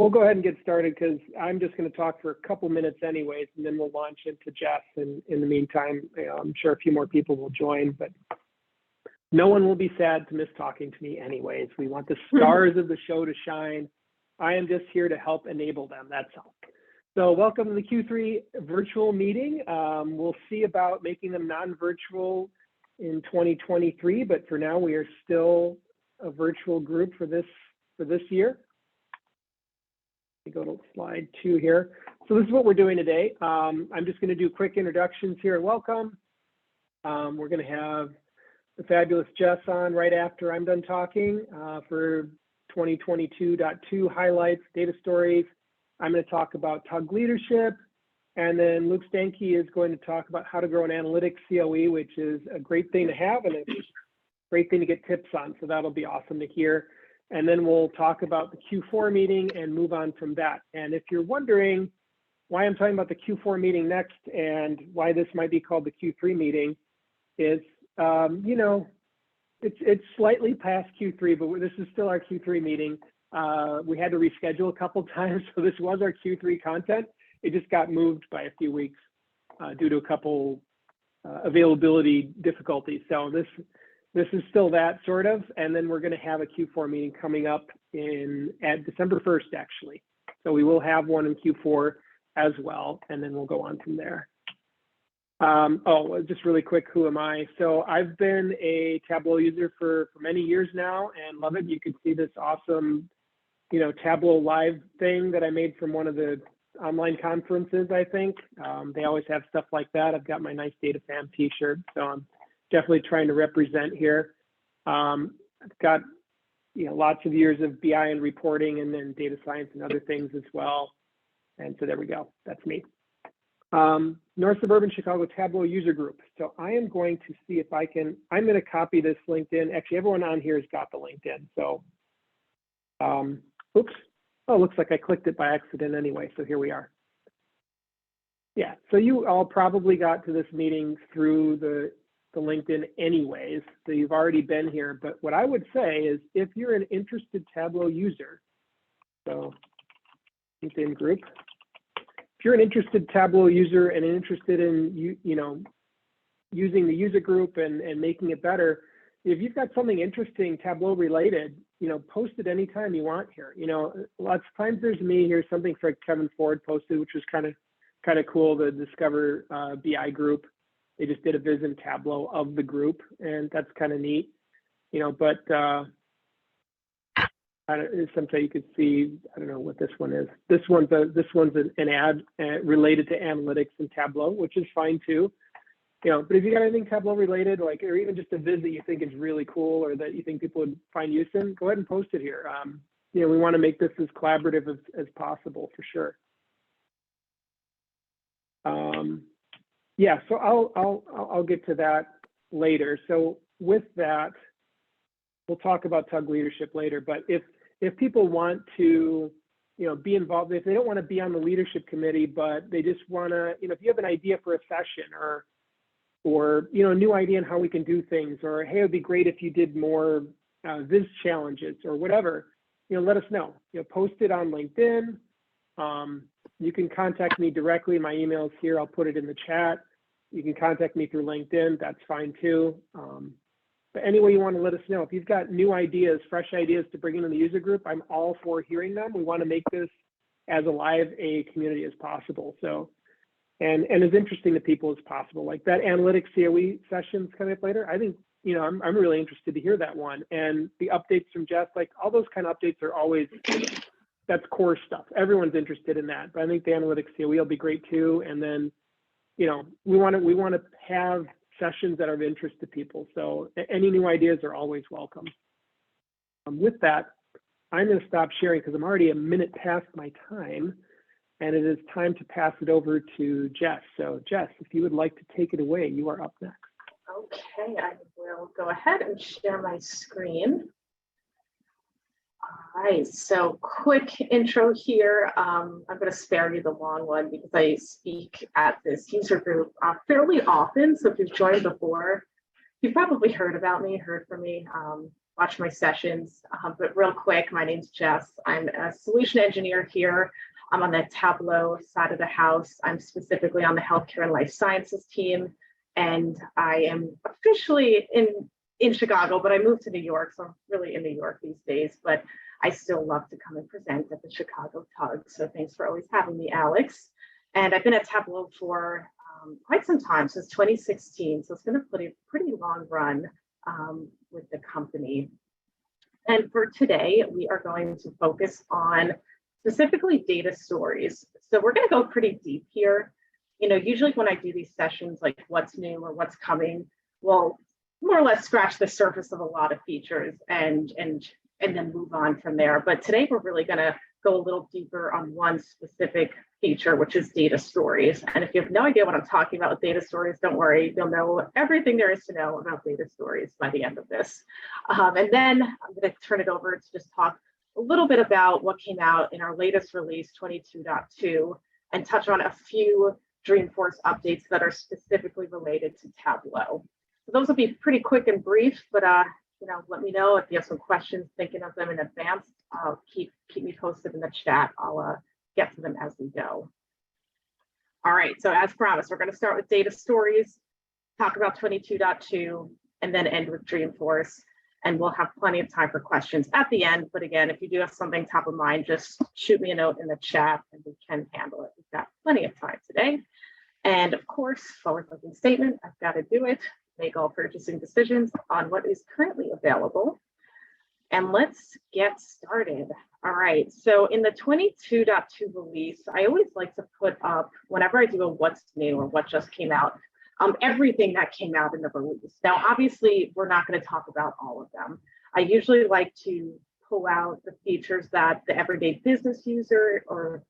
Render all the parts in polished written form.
We'll go ahead and get started because I'm just going to talk for a couple minutes anyways, and then we'll launch into Jess. And in the meantime, I'm sure a few more people will join, but no one will be sad to miss talking to me anyways. We want the stars of the show to shine. I am just here to help enable them, that's all. So welcome to the Q3 virtual meeting. We'll see about making them non-virtual in 2023, but for now we are still a virtual group for this year. Let me go to slide 2 here. So this is what we're doing today. I'm just going to do quick introductions here. Welcome. We're going to have the fabulous Jess on right after I'm done talking for 2022.2 highlights, data stories. I'm going to talk about TUG leadership, and then Luke Stanke is going to talk about how to grow an analytics COE, which is a great thing to have and a great thing to get tips on. So that'll be awesome to hear. And then we'll talk about the Q4 meeting and move on from that. And if you're wondering why I'm talking about the Q4 meeting next and why this might be called the Q3 meeting, is it's slightly past Q3, but this is still our Q3 meeting. We had to reschedule a couple times, so this was our Q3 content. It just got moved by a few weeks due to a couple availability difficulties. So this is still that sort of, and then we're going to have a Q4 meeting coming up at December 1st, actually. So we will have one in Q4 as well, and then we'll go on from there. Just really quick, who am I? So I've been a Tableau user for many years now and love it. You can see this awesome, Tableau live thing that I made from one of the online conferences, I think. They always have stuff like that. I've got my nice Data Fam t-shirt, so I'm definitely trying to represent here. I've got lots of years of BI and reporting and then data science and other things as well. And so there we go, that's me. North Suburban Chicago Tableau user group. So I am going to see if I'm going to copy this LinkedIn. Actually, everyone on here has got the LinkedIn. So, oops. Oh, looks like I clicked it by accident anyway. So here we are. Yeah, so you all probably got to this meeting through the LinkedIn anyways, so you've already been here. But what I would say is if you're an interested Tableau user, so LinkedIn group, if you're an interested Tableau user and interested in using the user group and making it better, if you've got something interesting Tableau related, post it anytime you want here. Lots of times there's me here, something for Kevin Ford posted, which was kind of cool, the Discover BI group. They just did a viz in Tableau of the group, and that's kind of neat, but sometime you could see, I don't know what this one is. This one's an ad related to analytics and Tableau, which is fine too. But if you got anything Tableau related, or even just a viz that you think is really cool or that you think people would find use in, go ahead and post it here. We want to make this as collaborative as possible for sure. So I'll get to that later. So with that, we'll talk about TUG leadership later. But if people want to, be involved, if they don't want to be on the leadership committee, but they just want to, if you have an idea for a session or a new idea on how we can do things, or hey, it'd be great if you did more viz challenges or whatever, let us know. Post it on LinkedIn. You can contact me directly. My email is here. I'll put it in the chat. You can contact me through LinkedIn. That's fine too. But any way you want to let us know. If you've got new ideas, fresh ideas to bring into the user group, I'm all for hearing them. We want to make this as alive a community as possible. So, and as interesting to people as possible. Like that analytics COE session's coming up later. I think, I'm really interested to hear that one. And the updates from Jess, like all those kind of updates are always, that's core stuff. Everyone's interested in that. But I think the analytics COE will be great too. And then, we want to have sessions that are of interest to people. So any new ideas are always welcome. With that, I'm going to stop sharing because I'm already a minute past my time, and it is time to pass it over to Jess. So Jess, if you would like to take it away, you are up next. Okay, I will go ahead and share my screen. All right, so quick intro here. I'm going to spare you the long one because I speak at this user group fairly often. So if you've joined before, you've probably heard about me, heard from me. watch my sessions. But real quick, my name's Jess. I'm a solution engineer here. I'm on the Tableau side of the house. I'm specifically on the healthcare and life sciences team. And I am officially in Chicago, but I moved to New York, so I'm really in New York these days. But I still love to come and present at the Chicago Tug. So thanks for always having me, Alex. And I've been at Tableau for quite some time, since 2016. So it's been a pretty long run with the company. And for today, we are going to focus on specifically data stories. So we're going to go pretty deep here. Usually when I do these sessions, like what's new or what's coming, we'll more or less scratch the surface of a lot of features and then move on from there. But today we're really going to go a little deeper on one specific feature, which is data stories. And if you have no idea what I'm talking about with data stories, don't worry, you'll know everything there is to know about data stories by the end of this. And then I'm going to turn it over to just talk a little bit about what came out in our latest release, 22.2, and touch on a few DreamForce updates that are specifically related to Tableau. So those will be pretty quick and brief, but let me know if you have some questions, thinking of them in advance. Keep me posted in the chat. I'll get to them as we go. All right, so as promised, we're going to start with data stories, talk about 22.2, and then end with DreamForce. And we'll have plenty of time for questions at the end. But again, if you do have something top of mind, just shoot me a note in the chat and we can handle it. We've got plenty of time today. And of course, forward-looking statement, I've got to do it. Make all purchasing decisions on what is currently available. And let's get started. All right, so in the 22.2 release, I always like to put up, whenever I do a what's new or what just came out, everything that came out in the release. Now, obviously, we're not going to talk about all of them. I usually like to pull out the features that the everyday business user or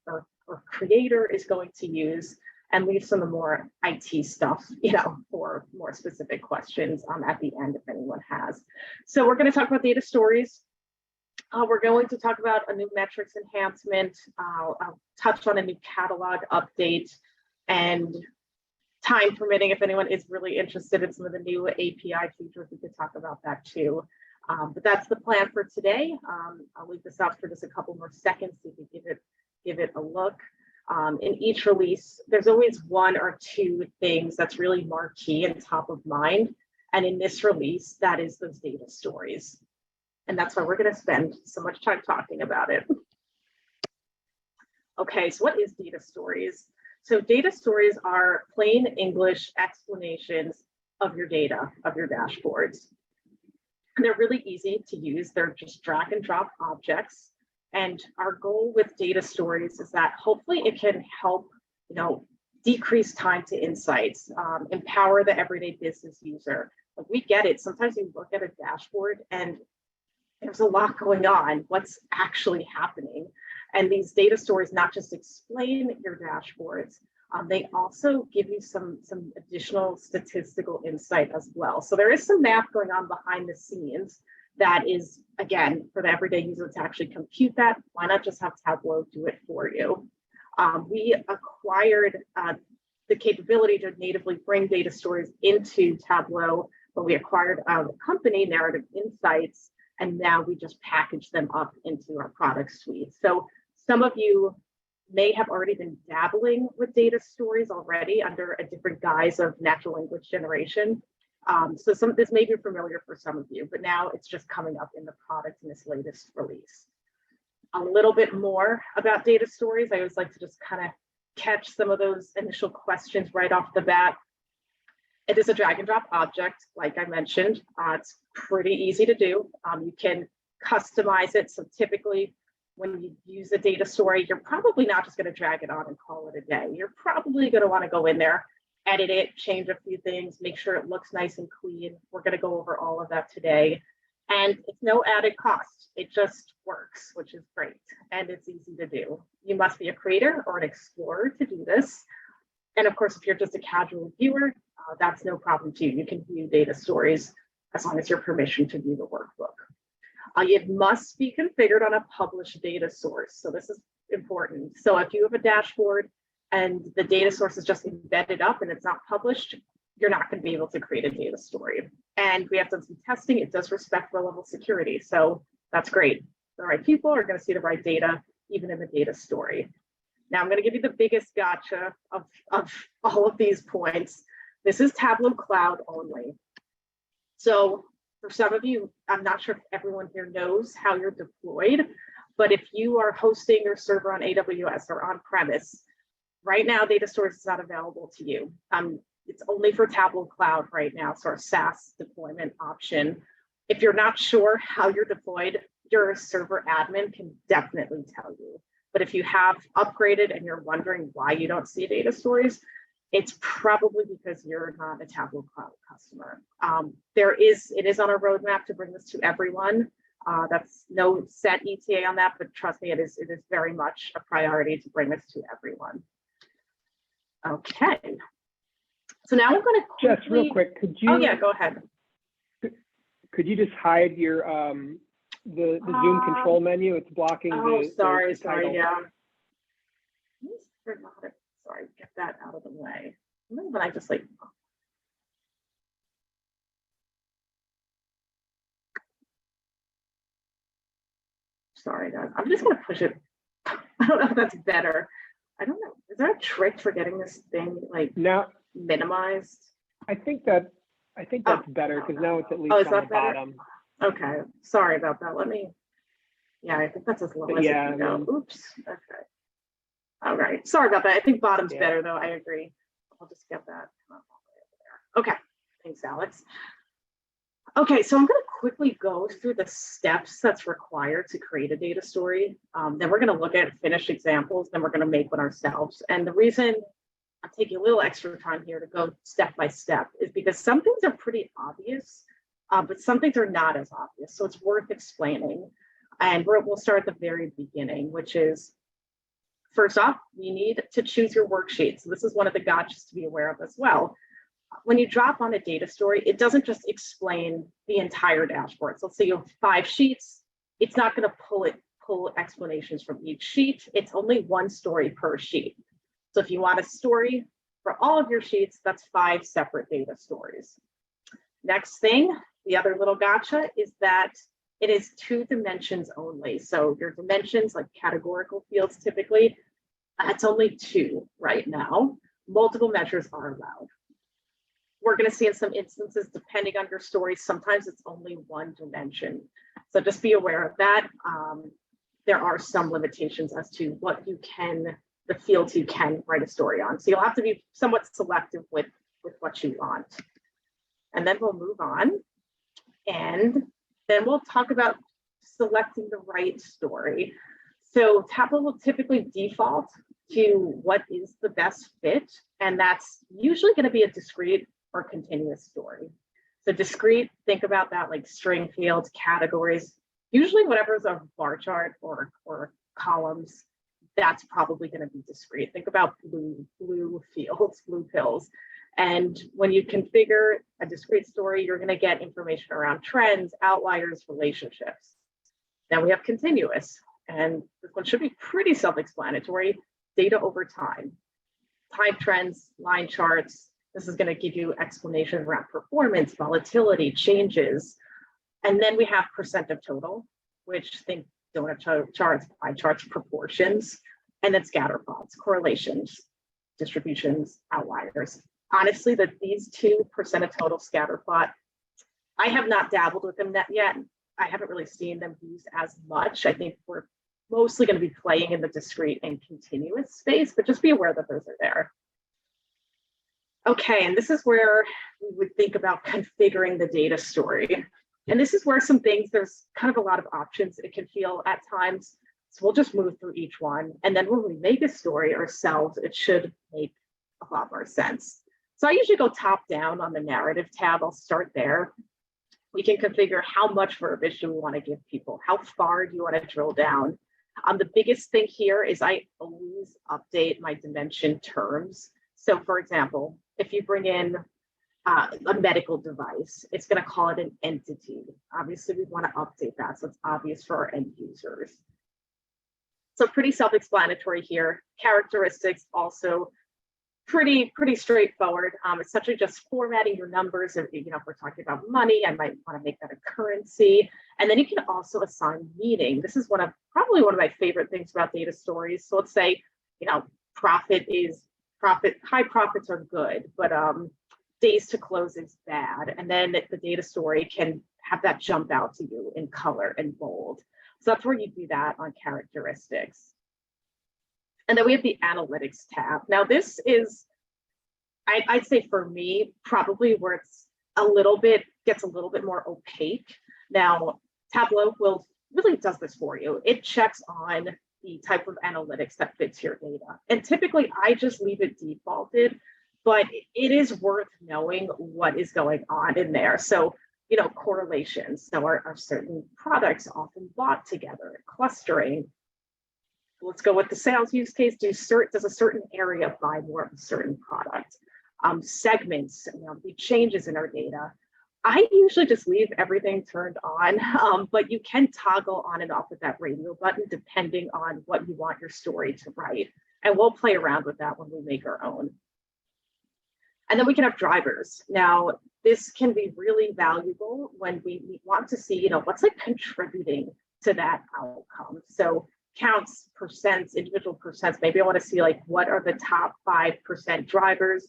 creator is going to use and leave some of the more IT stuff, for more specific questions at the end if anyone has. So we're going to talk about data stories. We're going to talk about a new metrics enhancement. I'll touch on a new catalog update, and time permitting, if anyone is really interested in some of the new API features, we could talk about that too. But that's the plan for today. I'll leave this out for just a couple more seconds so you can give it a look. In each release, there's always one or two things that's really marquee and top of mind. And in this release, that is those data stories. And that's why we're going to spend so much time talking about it. Okay, so what is data stories? So data stories are plain English explanations of your data, of your dashboards. And they're really easy to use. They're just drag and drop objects. And our goal with data stories is that hopefully it can help, decrease time to insights, empower the everyday business user. Like, we get it. Sometimes you look at a dashboard and there's a lot going on. What's actually happening? And these data stories not just explain your dashboards, they also give you some additional statistical insight as well. So there is some math going on behind the scenes that is, again, for the everyday user to actually compute that. Why not just have Tableau do it for you? We acquired the capability to natively bring data stories into Tableau, but we acquired a company, Narrative Insights, and now we just package them up into our product suite. So some of you may have already been dabbling with data stories already under a different guise of natural language generation. So some of this may be familiar for some of you, but now it's just coming up in the product in this latest release. A little bit more about data stories. I always like to just kind of catch some of those initial questions right off the bat. It is a drag and drop object, like I mentioned. It's pretty easy to do. You can customize it. So typically, when you use a data story, you're probably not just going to drag it on and call it a day. You're probably going to want to go in there, edit it, change a few things, make sure it looks nice and clean. We're going to go over all of that today. And it's no added cost. It just works, which is great. And it's easy to do. You must be a creator or an explorer to do this. And of course, if you're just a casual viewer, that's no problem too. You can view data stories as long as you're permission to view the workbook. It must be configured on a published data source. So this is important. So if you have a dashboard and the data source is just embedded up and it's not published, you're not going to be able to create a data story. And we have done some testing. It does respect row level security. So that's great. The right people are going to see the right data, even in the data story. Now I'm going to give you the biggest gotcha of all of these points. This is Tableau Cloud only. So for some of you, I'm not sure if everyone here knows how you're deployed, but if you are hosting your server on AWS or on premise, right now data storage is not available to you. It's only for Tableau Cloud right now, so our SaaS deployment option. If you're not sure how you're deployed, your server admin can definitely tell you. But if you have upgraded and you're wondering why you don't see data stories, it's probably because you're not a Tableau Cloud customer. It is on our roadmap to bring this to everyone. That's no set ETA on that, but trust me, it is very much a priority to bring this to everyone. Okay. So now I'm going to quickly... Jess, real quick, could you... Oh yeah, go ahead. Could you just hide your the Zoom control menu? It's blocking the sorry, title. yeah. Sorry, get that out of the way. But I just like... Sorry, guys. I'm just going to push it. I don't know if that's better. I don't know. Is there a trick for getting this thing like now minimized? I think that's better because now it's at least on the bottom. Okay, sorry about that. Let me. Yeah, I think that's as low as it can go. Oops. Okay. All right. Sorry about that. I think bottom's better though. I agree. I'll just get that. Okay. Thanks, Alex. Okay, so I'm going to quickly go through the steps that's required to create a data story. Then we're going to look at finished examples, then we're going to make one ourselves. And the reason I'm taking a little extra time here to go step by step is because some things are pretty obvious, but some things are not as obvious. So it's worth explaining. And we'll start at the very beginning, which is, first off, we need to choose your worksheet. So this is one of the gotchas to be aware of as well. When you drop on a data story, it doesn't just explain the entire dashboard. So let's say you have 5 sheets. It's not going to pull explanations from each sheet. It's only one story per sheet. So if you want a story for all of your sheets, that's 5 separate data stories. Next thing, the other little gotcha is that it is 2 dimensions only. So your dimensions, like categorical fields typically, it's only 2 right now. Multiple measures are allowed. We're going to see in some instances, depending on your story, sometimes it's only 1 dimension. So just be aware of that. There are some limitations as to what you can, the fields you can write a story on. So you'll have to be somewhat selective with what you want. And then we'll move on. And then we'll talk about selecting the right story. So Tableau will typically default to what is the best fit. And that's usually going to be a discrete or continuous story. So discrete, think about that like string fields, categories, usually whatever is a bar chart or columns, that's probably going to be discrete. Think about blue fields, blue pills. And when you configure a discrete story, you're going to get information around trends, outliers, relationships. Then we have continuous, and this one should be pretty self-explanatory. Data over time, time trends, line charts. This is going to give you explanation around performance, volatility, changes. And then we have percent of total, which think donut charts, pie charts, proportions, and then scatter plots, correlations, distributions, outliers. Honestly, these 2% of total scatter plot, I have not dabbled with them yet. I haven't really seen them used as much. I think we're mostly going to be playing in the discrete and continuous space, but just be aware that those are there. Okay, and this is where we would think about configuring the data story. And this is where some things, there's kind of a lot of options it can feel at times. So we'll just move through each one. And then when we make a story ourselves, it should make a lot more sense. So I usually go top down on the narrative tab. I'll start there. We can configure how much verbiage do we want to give people? How far do you want to drill down? The biggest thing here is I always update my dimension terms. So for example, if you bring in a medical device, it's going to call it an entity. Obviously, we want to update that so it's obvious for our end users. So pretty self-explanatory here. Characteristics also pretty straightforward. It's essentially just formatting your numbers. If we're talking about money, I might want to make that a currency. And then you can also assign meaning. This is probably one of my favorite things about data stories. So let's say, profit, high profits are good, but days to close is bad. And then the data story can have that jump out to you in color and bold. So that's where you do that on characteristics. And then we have the analytics tab. Now this is, I'd say for me, probably where it's gets a little bit more opaque. Now, Tableau really does this for you. It checks on the type of analytics that fits your data. And typically I just leave it defaulted, but it is worth knowing what is going on in there. So, correlations. So are certain products often bought together, clustering. Let's go with the sales use case. Does a certain area buy more of a certain product? Segments, the changes in our data. I usually just leave everything turned on, but you can toggle on and off with that radio button depending on what you want your story to write. And we'll play around with that when we make our own. And then we can have drivers. Now, this can be really valuable when we want to see, what's contributing to that outcome. So counts, percents, individual percents. Maybe I want to see what are the top 5% drivers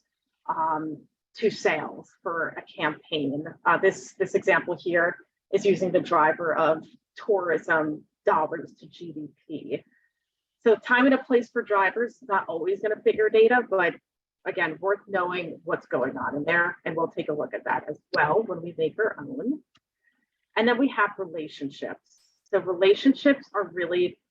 to sales for a campaign. This example here is using the driver of tourism dollars to GDP. So time and a place for drivers is not always going to fit your data, but again, worth knowing what's going on in there. And we'll take a look at that as well when we make our own. And then we have relationships. So relationships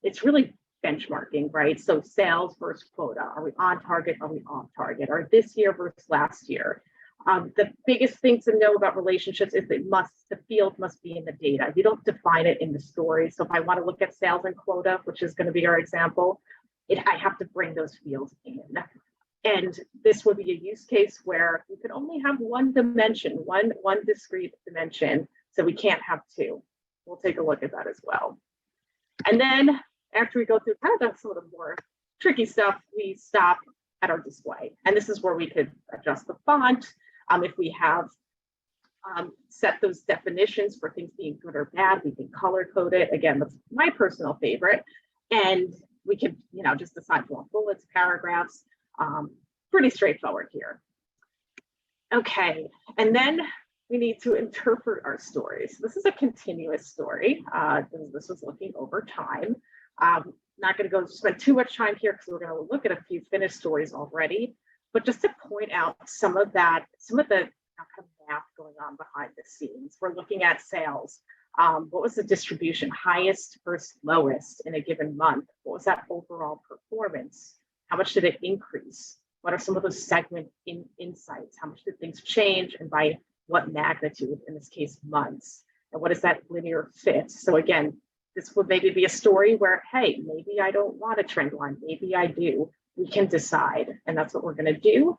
it's really benchmarking, right? So sales versus quota. Are we on target? Are we off target? Or this year versus last year? The biggest thing to know about relationships is the field must be in the data. You don't define it in the story. So if I want to look at sales and quota, which is going to be our example, I have to bring those fields in. And this would be a use case where you could only have one dimension, one discrete dimension. So we can't have two. We'll take a look at that as well. And then after we go through kind of some of the more tricky stuff, we stop at our display. And this is where we could adjust the font. If we have set those definitions for things being good or bad, we can color code it. Again, that's my personal favorite. And we could, just decide to want bullets, paragraphs. Pretty straightforward here. Okay, and then we need to interpret our stories. This is a continuous story. This was looking over time. Not going to go spend too much time here because we're going to look at a few finished stories already. But just to point out some of the kind of math going on behind the scenes. We're looking at sales. What was the distribution, highest versus lowest in a given month? What was that overall performance? How much did it increase? What are some of those segment insights? How much did things change and by what magnitude, in this case, months? And what is that linear fit? So again, this would maybe be a story where, hey, maybe I don't want a trend line. Maybe I do. We can decide. And that's what we're going to do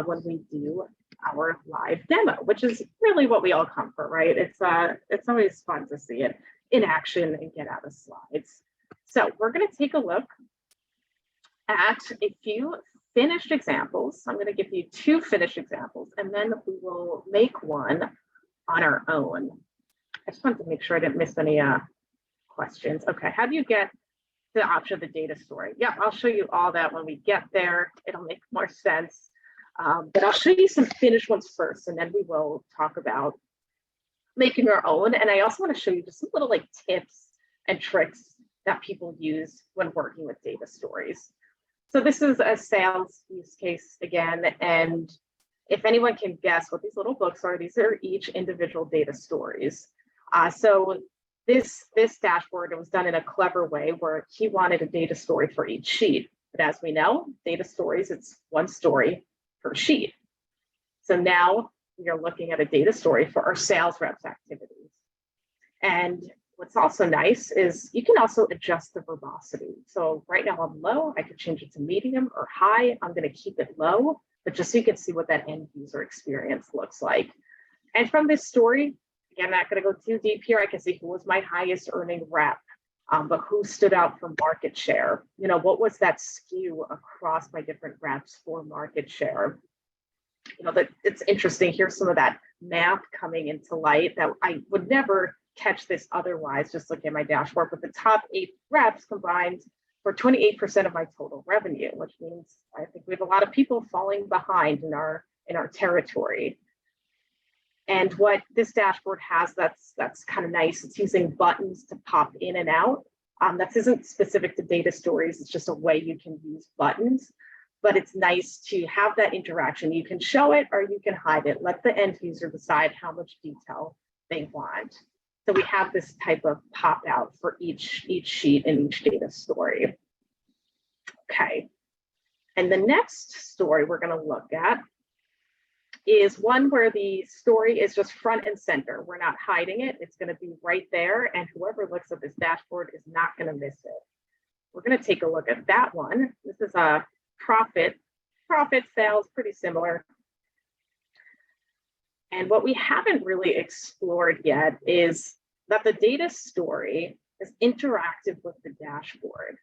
when we do our live demo, which is really what we all come for, right? It's always fun to see it in action and get out of slides. So we're going to take a look at a few finished examples. I'm going to give you two finished examples, and then we will make one on our own. I just wanted to make sure I didn't miss any questions. Okay, how do you get the option of the data story? Yeah, I'll show you all that when we get there. It'll make more sense. But I'll show you some finished ones first, and then we will talk about making our own. And I also want to show you just some little tips and tricks that people use when working with data stories. So this is a sales use case again, and if anyone can guess what these little books are, these are each individual data stories. So this dashboard, it was done in a clever way where he wanted a data story for each sheet. But as we know, data stories, it's one story per sheet. So now we are looking at a data story for our sales reps activities. And what's also nice is you can also adjust the verbosity. So right now I'm low, I could change it to medium or high. I'm going to keep it low, but just so you can see what that end user experience looks like. And from this story, again, I'm not going to go too deep here. I can see who was my highest earning rep. but who stood out for market share? What was that skew across my different reps for market share? That it's interesting. Here's some of that math coming into light that I would never catch this otherwise, just looking at my dashboard. But the top 8 reps combined for 28% of my total revenue, which means I think we have a lot of people falling behind in our territory. And what this dashboard has that's kind of nice, it's using buttons to pop in and out. That isn't specific to data stories, it's just a way you can use buttons. But it's nice to have that interaction. You can show it or you can hide it. Let the end user decide how much detail they want. So we have this type of pop out for each sheet in each data story. Okay. And the next story we're going to look at is one where the story is just front and center. We're not hiding it. It's going to be right there. And whoever looks at this dashboard is not going to miss it. We're going to take a look at that one. This is a profit sales, pretty similar. And what we haven't really explored yet is that the data story is interactive with the dashboard.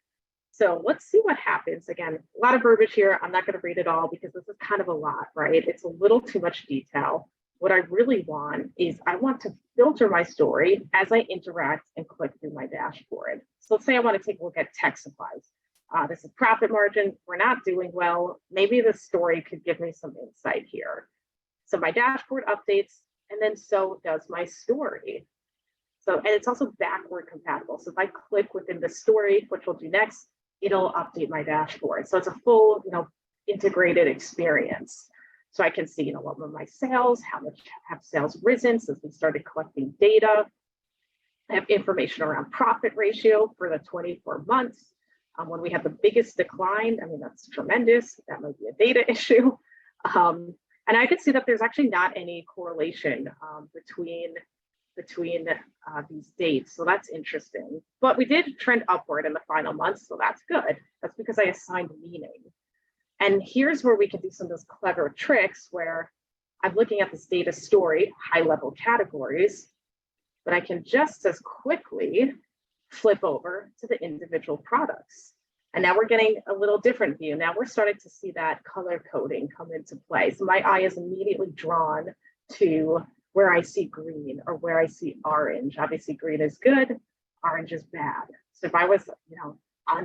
So let's see what happens. Again, a lot of verbiage here. I'm not going to read it all because this is kind of a lot, right? It's a little too much detail. What I really want is I want to filter my story as I interact and click through my dashboard. So let's say I want to take a look at tech supplies. This is profit margin. We're not doing well. Maybe the story could give me some insight here. So my dashboard updates, and then so does my story. So, and it's also backward compatible. So if I click within the story, which we'll do next, it'll update my dashboard. So it's a full, integrated experience. So I can see, what were my sales, how much have sales risen since we started collecting data. I have information around profit ratio for the 24 months. When we have the biggest decline, that's tremendous. That might be a data issue. And I can see that there's actually not any correlation between these dates. So that's interesting. But we did trend upward in the final months. So that's good. That's because I assigned meaning. And here's where we can do some of those clever tricks where I'm looking at this data story, high level categories, but I can just as quickly flip over to the individual products. And now we're getting a little different view. Now we're starting to see that color coding come into play. So my eye is immediately drawn to where I see green or where I see orange. Obviously green is good, orange is bad. So if I was, on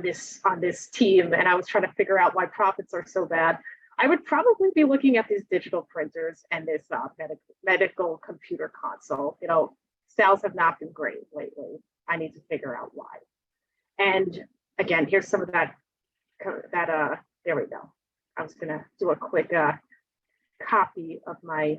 this team and I was trying to figure out why profits are so bad, I would probably be looking at these digital printers and this medical computer console. Sales have not been great lately. I need to figure out why. And again, here's some of that, there we go. I was gonna do a quick copy of my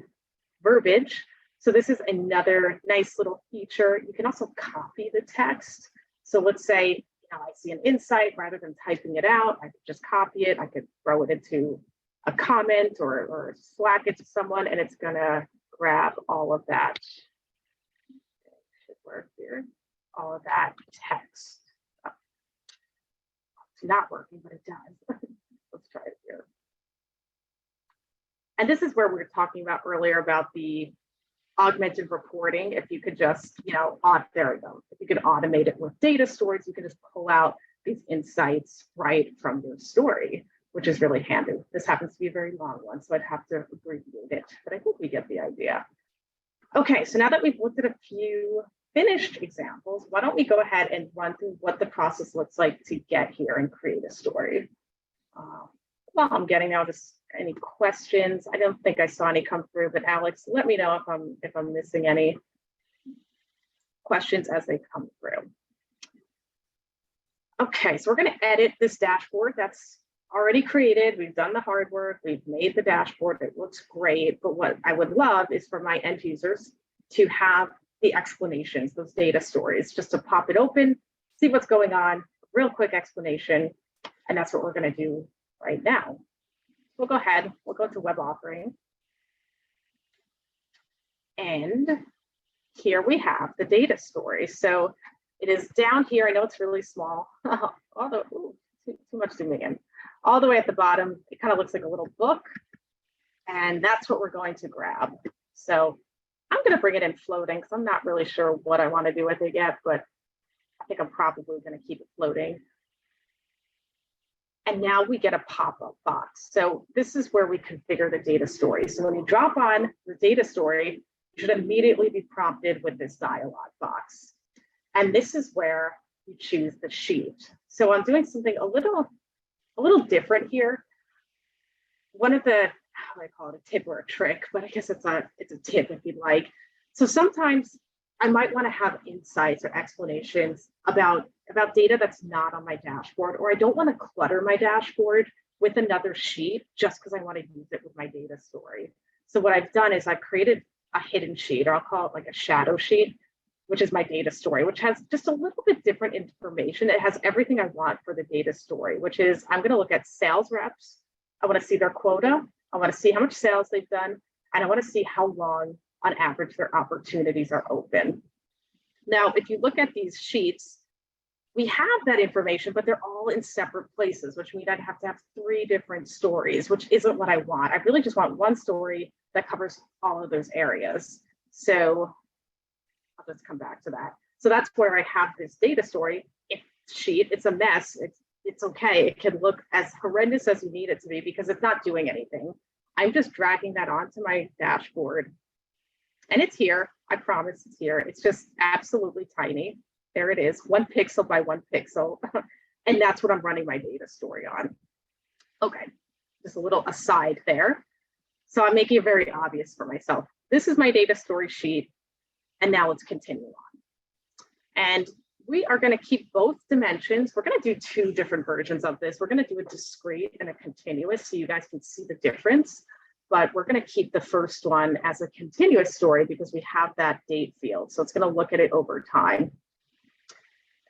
verbiage. So this is another nice little feature. You can also copy the text. So let's say, I see an insight, rather than typing it out, I could just copy it. I could throw it into a comment or Slack it to someone, and it's gonna grab all of that. Should work here. All of that text. It's not working, but it does. Let's try it here. And this is where we were talking about earlier about the augmented reporting. If you could just, there we go. If you could automate it with data stores, you can just pull out these insights right from your story, which is really handy. This happens to be a very long one, so I'd have to abbreviate it, but I think we get the idea. Okay, so now that we've looked at a few finished examples, why don't we go ahead and run through what the process looks like to get here and create a story. Well, I'm getting now just any questions. I don't think I saw any come through, but Alex, let me know if I'm missing any questions as they come through. Okay, so we're going to edit this dashboard that's already created. We've done the hard work. We've made the dashboard. It looks great. But what I would love is for my end users to have the explanations, those data stories, just to pop it open, see what's going on, real quick explanation. And that's what we're going to do right now. We'll go ahead, we'll go to web authoring. And here we have the data story. So it is down here. I know it's really small, although too much zooming in. All the way at the bottom, it kind of looks like a little book. And that's what we're going to grab. So I'm going to bring it in floating because I'm not really sure what I want to do with it yet, but I think I'm probably going to keep it floating. And now we get a pop-up box. So this is where we configure the data story. So when you drop on the data story, you should immediately be prompted with this dialog box. And this is where you choose the sheet. So I'm doing something a little different here. One of the, how do I call it, a tip or a trick, but I guess it's a tip if you'd like. So sometimes I might want to have insights or explanations about data that's not on my dashboard, or I don't want to clutter my dashboard with another sheet just because I want to use it with my data story. So what I've done is I've created a hidden sheet, or I'll call it like a shadow sheet, which is my data story, which has just a little bit different information. It has everything I want for the data story, which is I'm going to look at sales reps. I want to see their quota. I want to see how much sales they've done. And I want to see how long on average their opportunities are open. Now, if you look at these sheets, we have that information, but they're all in separate places, which means I'd have to have 3 different stories, which isn't what I want. I really just want one story that covers all of those areas. So I'll just come back to that. So that's where I have this data story sheet. It's a mess. It's okay. It can look as horrendous as you need it to be because it's not doing anything. I'm just dragging that onto my dashboard. And it's here. I promise it's here. It's just absolutely tiny. There it is, 1 pixel by 1 pixel. And that's what I'm running my data story on. Okay, just a little aside there. So I'm making it very obvious for myself. This is my data story sheet. And now let's continue on. And we are going to keep both dimensions. We're going to do 2 different versions of this. We're going to do a discrete and a continuous so you guys can see the difference. But we're going to keep the first one as a continuous story because we have that date field. So it's going to look at it over time.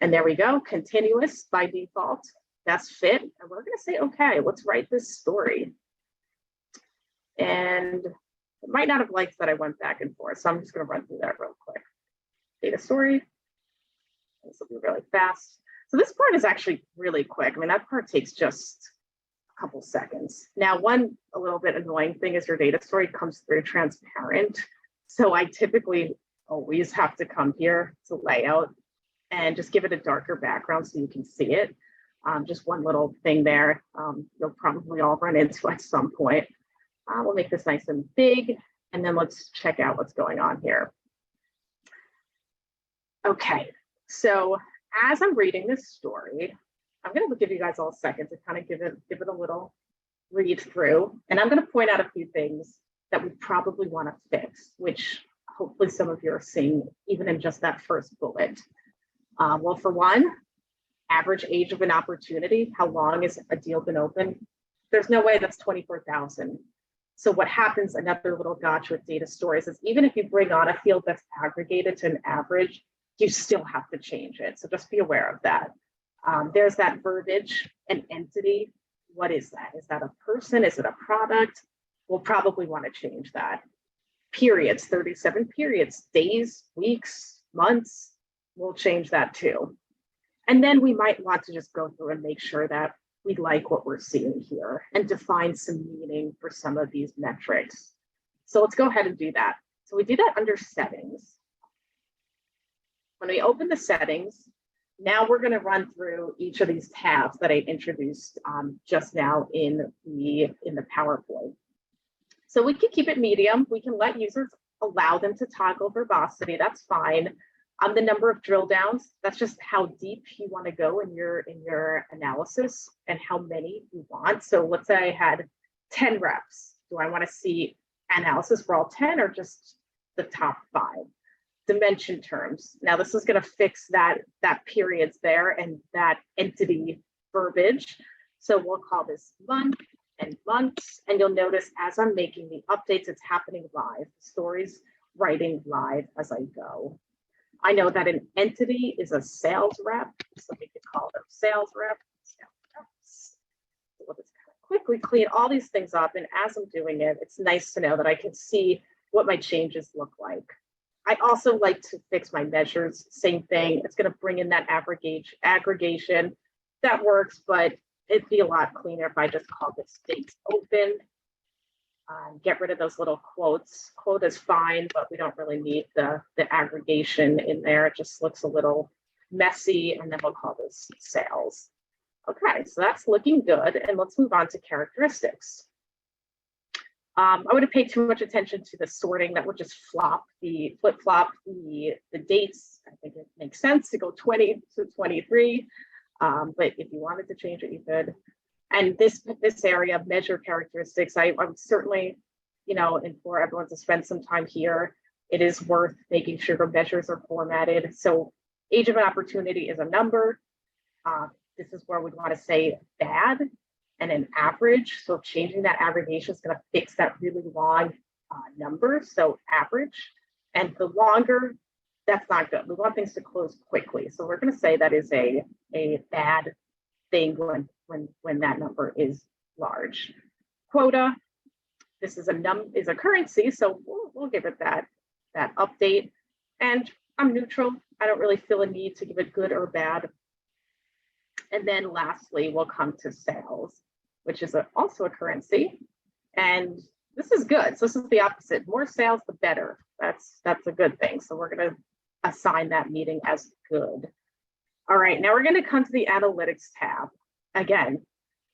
And there we go, continuous by default. That's fit. And we're going to say, okay, let's write this story. And it might not have liked that I went back and forth. So I'm just going to run through that real quick. Data story. This will be really fast. So this part is actually really quick. I mean, that part takes just a couple seconds. Now, a little bit annoying thing is your data story comes through transparent. So I typically always have to come here to layout and just give it a darker background so you can see it. Just one little thing there. You'll probably all run into at some point. We'll make this nice and big, and then let's check out what's going on here. Okay, so as I'm reading this story, I'm going to give you guys all a second to kind of give it a little read through, and I'm going to point out a few things that we probably want to fix, which hopefully some of you are seeing even in just that first bullet. Well, for one, average age of an opportunity. How long has a deal been open? There's no way that's 24,000. So what happens, another little gotcha with data stories, is even if you bring on a field that's aggregated to an average, you still have to change it. So just be aware of that. There's that verbiage, an entity. What is that? Is that a person? Is it a product? We'll probably want to change that. Periods, 37 periods, days, weeks, months. We'll change that too. And then we might want to just go through and make sure that we like what we're seeing here and define some meaning for some of these metrics. So let's go ahead and do that. So we do that under settings. When we open the settings, now we're going to run through each of these tabs that I introduced just now in the PowerPoint. So we can keep it medium. We can let users allow them to toggle verbosity. That's fine. The number of drill downs, that's just how deep you want to go in your analysis and how many you want. So let's say I had 10 reps. Do I want to see analysis for all 10 or just the top 5? Dimension terms. Now this is going to fix that periods there and that entity verbiage. So we'll call this month and months. And you'll notice as I'm making the updates, it's happening live. The story's writing live as I go. I know that an entity is a sales rep, so we could call them sales rep. So we'll just kind of quickly clean all these things up. And as I'm doing it, it's nice to know that I can see what my changes look like. I also like to fix my measures. Same thing. It's going to bring in that aggregation. That works, but it'd be a lot cleaner if I just call this dates open. Get rid of those little quotes. Quote is fine, but we don't really need the aggregation in there. It just looks a little messy, and then we'll call this sales. Okay, so that's looking good. And let's move on to characteristics. I wouldn't pay too much attention to the sorting. That would just flip-flop the dates. I think it makes sense to go 20 to 23. But if you wanted to change it, you could. And this area of measure characteristics, I would certainly, implore everyone to spend some time here. It is worth making sure the measures are formatted. So age of an opportunity is a number. This is where we'd want to say bad and an average. So changing that aggregation is going to fix that really long number. So average. And the longer, that's not good. We want things to close quickly. So we're going to say that is a bad thing when that number is large. Quota, this is a currency, so we'll give it that update. And I'm neutral. I don't really feel a need to give it good or bad. And then lastly, we'll come to sales, which is also a currency. And this is good. So this is the opposite. More sales, the better. That's a good thing. So we're going to assign that meeting as good. All right, now we're going to come to the analytics tab. Again,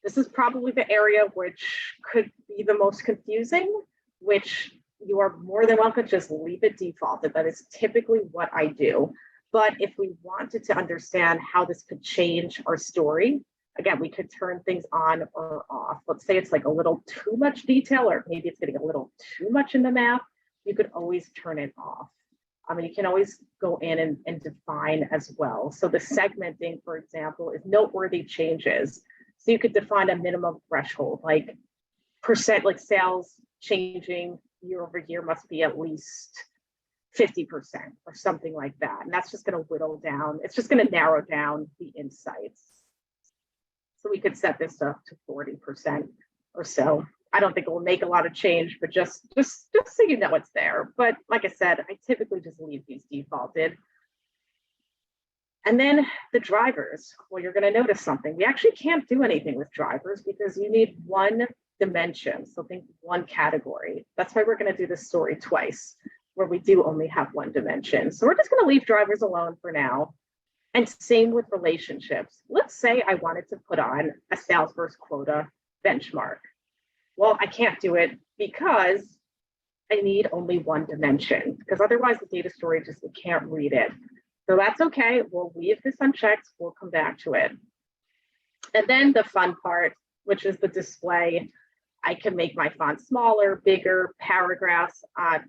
this is probably the area which could be the most confusing, which you are more than welcome to just leave it defaulted. That is typically what I do. But if we wanted to understand how this could change our story, again, we could turn things on or off. Let's say it's like a little too much detail, or maybe it's getting a little too much in the map. You could always turn it off. I mean, you can always go in and define as well. So the segmenting, for example, is noteworthy changes. So you could define a minimum threshold, like percent, like sales changing year over year must be at least 50% or something like that. And that's just going to whittle down. It's just going to narrow down the insights. So we could set this up to 40% or so. I don't think it will make a lot of change, but just so you know it's there. But like I said, I typically just leave these defaulted. And then the drivers, well, you're going to notice something. We actually can't do anything with drivers because you need one dimension. So think one category. That's why we're going to do this story twice, where we do only have one dimension. So we're just going to leave drivers alone for now. And same with relationships. Let's say I wanted to put on a sales versus quota benchmark. Well, I can't do it because I need only one dimension, because otherwise the data story just can't read it. So that's okay. We'll leave this unchecked. We'll come back to it. And then the fun part, which is the display. I can make my font smaller, bigger, paragraphs. I'll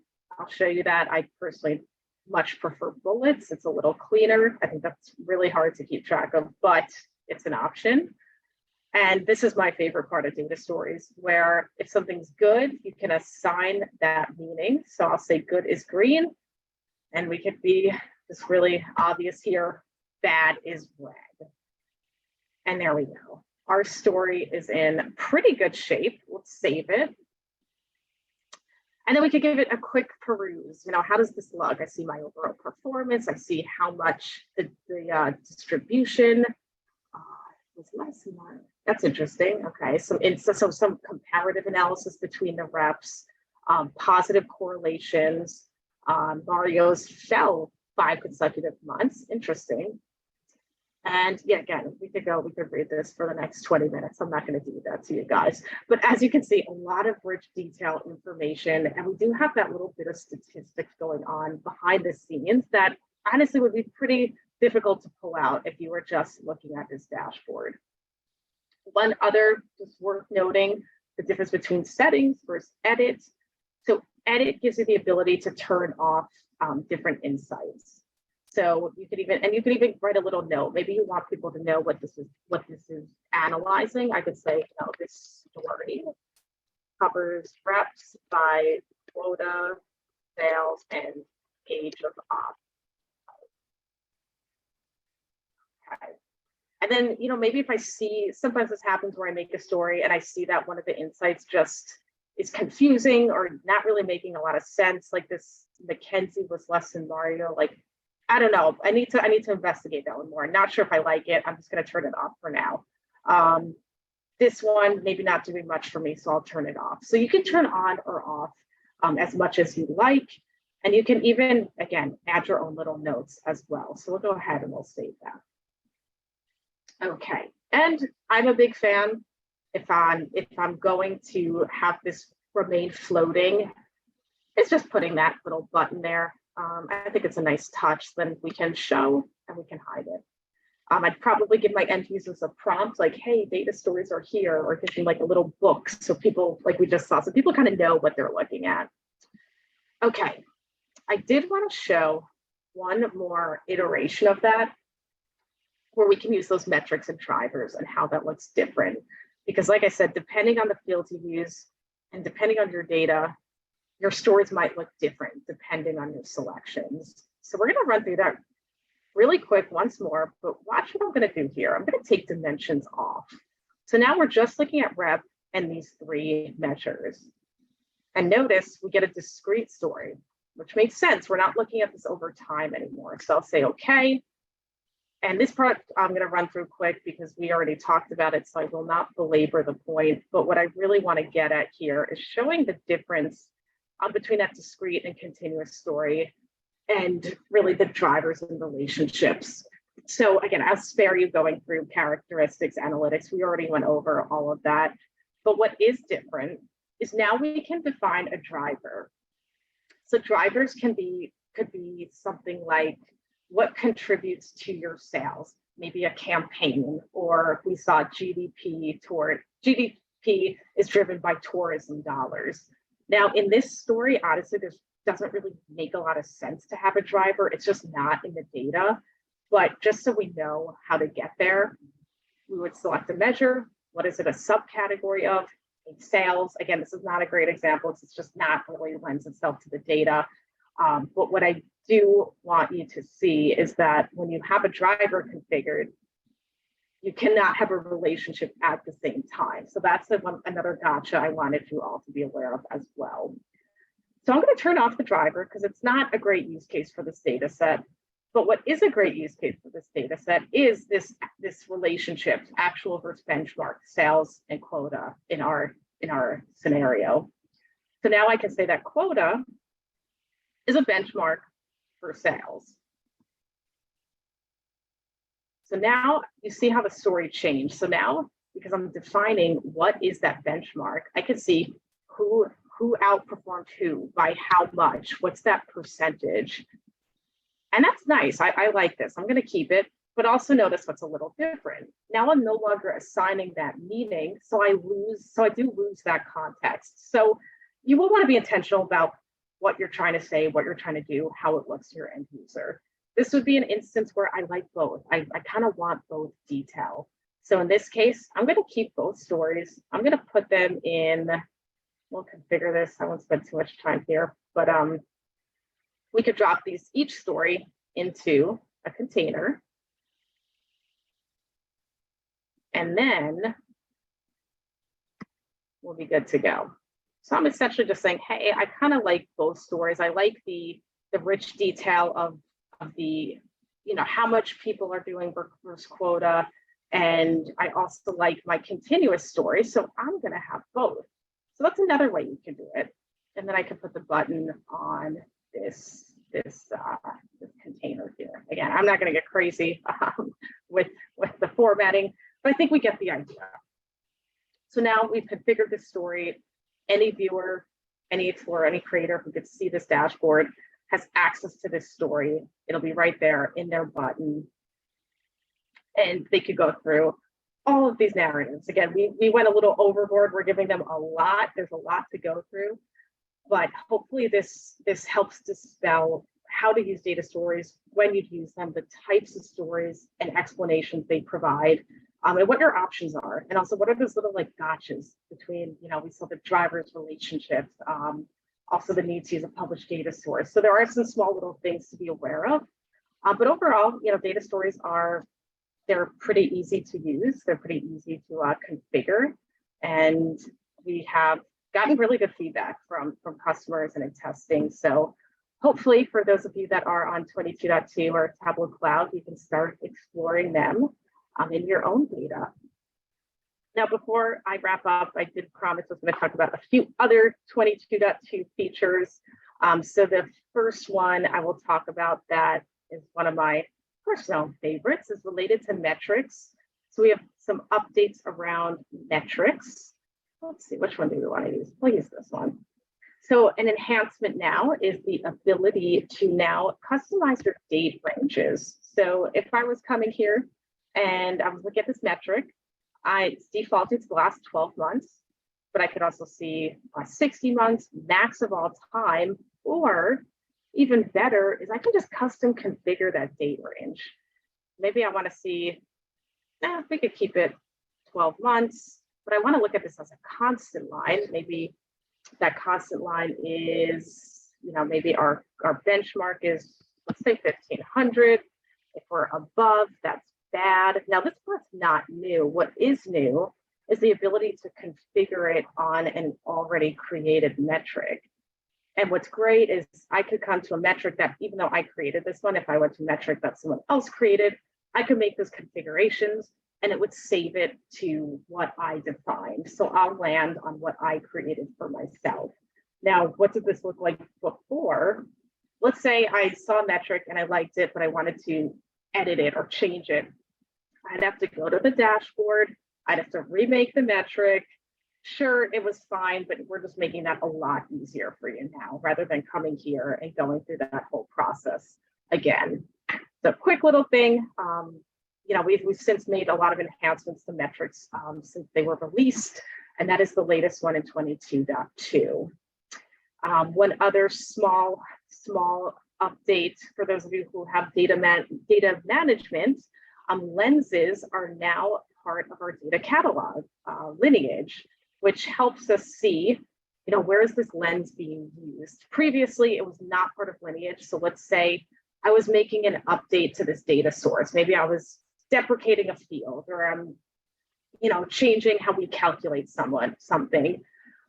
show you that. I personally much prefer bullets. It's a little cleaner. I think that's really hard to keep track of, but it's an option. And this is my favorite part of data stories, where if something's good, you can assign that meaning. So I'll say good is green, and we could be just really obvious here, bad is red. And there we go. Our story is in pretty good shape. Let's save it. And then we could give it a quick peruse. How does this look? I see my overall performance. I see how much the distribution was less and more. That's interesting. Okay, so some comparative analysis between the reps, positive correlations. Mario's fell 5 consecutive months. Interesting. And yeah, again, we could read this for the next 20 minutes. I'm not going to do that to you guys. But as you can see, a lot of rich detail information. And we do have that little bit of statistics going on behind the scenes that honestly would be pretty difficult to pull out if you were just looking at this dashboard. One other just worth noting, the difference between settings versus edit. So edit gives you the ability to turn off different insights. So you could even write a little note. Maybe you want people to know what this is analyzing. I could say, this story covers reps by quota, sales, and age of op. Okay. And then, maybe if I see, sometimes this happens where I make a story and I see that one of the insights just is confusing or not really making a lot of sense. Like this, Mackenzie was less than Mario. Like, I don't know. I need to investigate that one more. I'm not sure if I like it. I'm just going to turn it off for now. This one, maybe not doing much for me, so I'll turn it off. So you can turn on or off as much as you like. And you can even, again, add your own little notes as well. So we'll go ahead and we'll save that. Okay, and I'm a big fan if I'm going to have this remain floating, it's just putting that little button there. I think it's a nice touch. Then we can show and we can hide it. I'd probably give my end users a prompt like, hey, data stories are here, or give them like a little book. So people, like we just saw, so people kind of know what they're looking at. Okay, I did want to show one more iteration of that where we can use those metrics and drivers and how that looks different. Because like I said, depending on the fields you use and depending on your data, your stories might look different depending on your selections. So we're going to run through that really quick once more, but watch what I'm going to do here. I'm going to take dimensions off. So now we're just looking at rep and these three measures. And notice we get a discrete story, which makes sense. We're not looking at this over time anymore. So I'll say, okay. And this part I'm going to run through quick because we already talked about it, so I will not belabor the point. But what I really want to get at here is showing the difference between that discrete and continuous story and really the drivers and relationships. So again, I'll spare you going through characteristics, analytics. We already went over all of that. But what is different is now we can define a driver. So drivers could be something like what contributes to your sales, maybe a campaign, or we saw GDP is driven by tourism dollars. Now in this story, honestly, this doesn't really make a lot of sense to have a driver. It's just not in the data, but just so we know how to get there, we would select a measure. What is it a subcategory of? Sales. Again, this is not a great example. It's just not really lends itself to the data. But what I do want you to see is that when you have a driver configured, you cannot have a relationship at the same time. So that's another gotcha I wanted you all to be aware of as well. So I'm going to turn off the driver because it's not a great use case for this data set. But what is a great use case for this data set is this relationship, actual versus benchmark, sales and quota in our scenario. So now I can say that quota is a benchmark for sales. So now you see how the story changed. So now, because I'm defining what is that benchmark, I can see who outperformed who by how much, what's that percentage. And that's nice. I like this. I'm going to keep it, but also notice what's a little different. Now I'm no longer assigning that meaning, so I do lose that context. So you will want to be intentional about what you're trying to say, what you're trying to do, how it looks to your end user. This would be an instance where I like both. I kind of want both detail. So in this case, I'm going to keep both stories. I'm going to put them in, we'll configure this. I won't spend too much time here, but we could drop each story into a container. And then we'll be good to go. So I'm essentially just saying, hey, I kind of like both stories. I like the rich detail of the, how much people are doing versus quota. And I also like my continuous story. So I'm going to have both. So that's another way you can do it. And then I can put the button on this container here. Again, I'm not going to get crazy with the formatting, but I think we get the idea. So now we've configured this story. Any viewer, any explorer, any creator who could see this dashboard has access to this story. It'll be right there in their button. And they could go through all of these narratives. Again, we went a little overboard. We're giving them a lot. There's a lot to go through. But hopefully this helps dispel how to use data stories, when you'd use them, the types of stories and explanations they provide, and what your options are. And also what are those little like gotchas between, we saw the drivers relationships, also the need to use a published data source. So there are some small little things to be aware of. But overall, data stories they're pretty easy to use. They're pretty easy to configure. And we have gotten really good feedback from customers and in testing. So hopefully for those of you that are on 22.2 or Tableau Cloud, you can start exploring them in your own data. Now, before I wrap up, I did promise I was going to talk about a few other 22.2 features. So the first one I will talk about that is one of my personal favorites, is related to metrics. So we have some updates around metrics. Let's see, which one do we want to use? We'll use this one. So an enhancement now is the ability to now customize your date ranges. So if I was coming here and I was looking at this metric, it's defaulted to the last 12 months, but I could also see 60 months, max of all time, or even better is I can just custom configure that date range. Maybe I want to see, we could keep it 12 months, but I want to look at this as a constant line. Maybe that constant line is, maybe our benchmark is, let's say 1500. If we're above, that's bad. Now this part's not new. What is new is the ability to configure it on an already created metric. And what's great is I could come to a metric that, even though I created this one, if I went to a metric that someone else created, I could make those configurations and it would save it to what I defined. So I'll land on what I created for myself. Now, what did this look like before? Let's say I saw a metric and I liked it, but I wanted to edit it or change it. I'd have to go to the dashboard. I'd have to remake the metric. Sure, it was fine, but we're just making that a lot easier for you now, rather than coming here and going through that whole process again. So quick little thing, we've since made a lot of enhancements to metrics since they were released, and that is the latest one in 22.2. One other small update for those of you who have data management, lenses are now part of our data catalog lineage, which helps us see, where is this lens being used? Previously, it was not part of lineage. So let's say I was making an update to this data source. Maybe I was deprecating a field, or I'm, changing how we calculate something.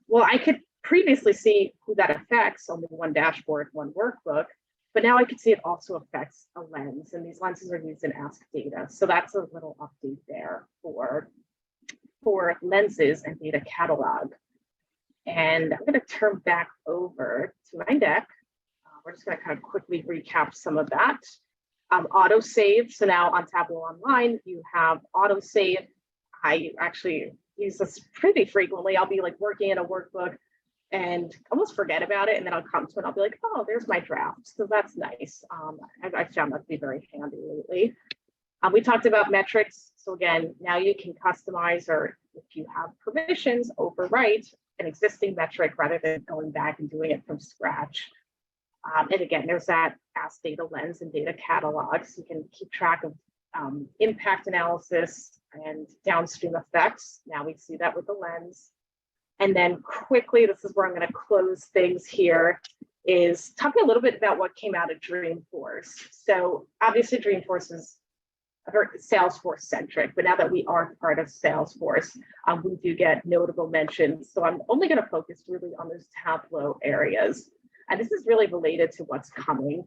Well, I could previously see who that affects, only one dashboard, one workbook, but now I can see it also affects a lens, and these lenses are used in Ask Data. So that's a little update there for lenses and data catalog. And I'm going to turn back over to my deck. We're just going to kind of quickly recap some of that. Autosave. So now on Tableau Online, you have autosave. I actually use this pretty frequently. I'll be like working in a workbook and almost forget about it. And then I'll come to it and I'll be like, oh, there's my draft. So that's nice. I found that to be very handy lately. We talked about metrics. So again, now you can customize, or if you have permissions, overwrite an existing metric rather than going back and doing it from scratch. And again, there's that Ask Data Lens and data catalog. So you can keep track of impact analysis and downstream effects. Now we see that with the lens. And then quickly, this is where I'm going to close things here, is talking a little bit about what came out of DreamForce. So obviously DreamForce is very Salesforce centric, but now that we are part of Salesforce, we do get notable mentions. So I'm only going to focus really on those Tableau areas. And this is really related to what's coming.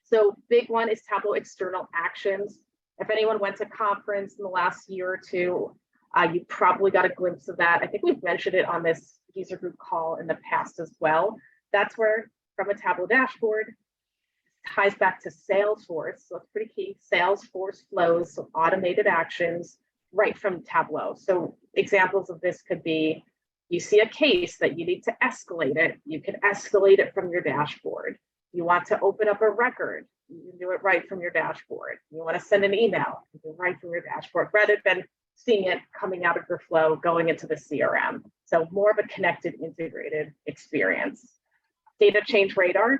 So big one is Tableau external actions. If anyone went to conference in the last year or two, you probably got a glimpse of that. I think we've mentioned it on this user group call in the past as well. That's where, from a Tableau dashboard, ties back to Salesforce. So it's pretty key. Salesforce flows, so automated actions right from Tableau. So examples of this could be, you see a case that you need to escalate it. You can escalate it from your dashboard. You want to open up a record. You can do it right from your dashboard. You want to send an email. You can do it right from your dashboard, rather than seeing it coming out of your flow, going into the CRM. So more of a connected, integrated experience. Data change radar.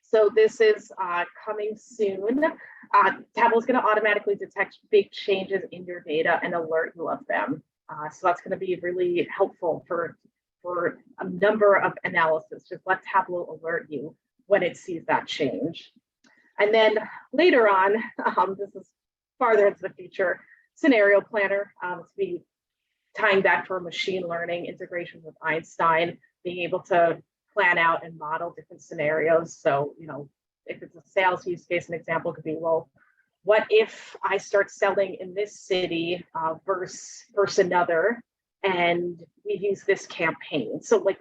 So this is coming soon. Tableau is going to automatically detect big changes in your data and alert you of them. So that's going to be really helpful for a number of analysis. Just let Tableau alert you when it sees that change. And then later on, this is farther into the future, scenario planner, to be tying back to our machine learning integration with Einstein, being able to plan out and model different scenarios. So, if it's a sales use case, an example could be, well, what if I start selling in this city versus another, and we use this campaign? So like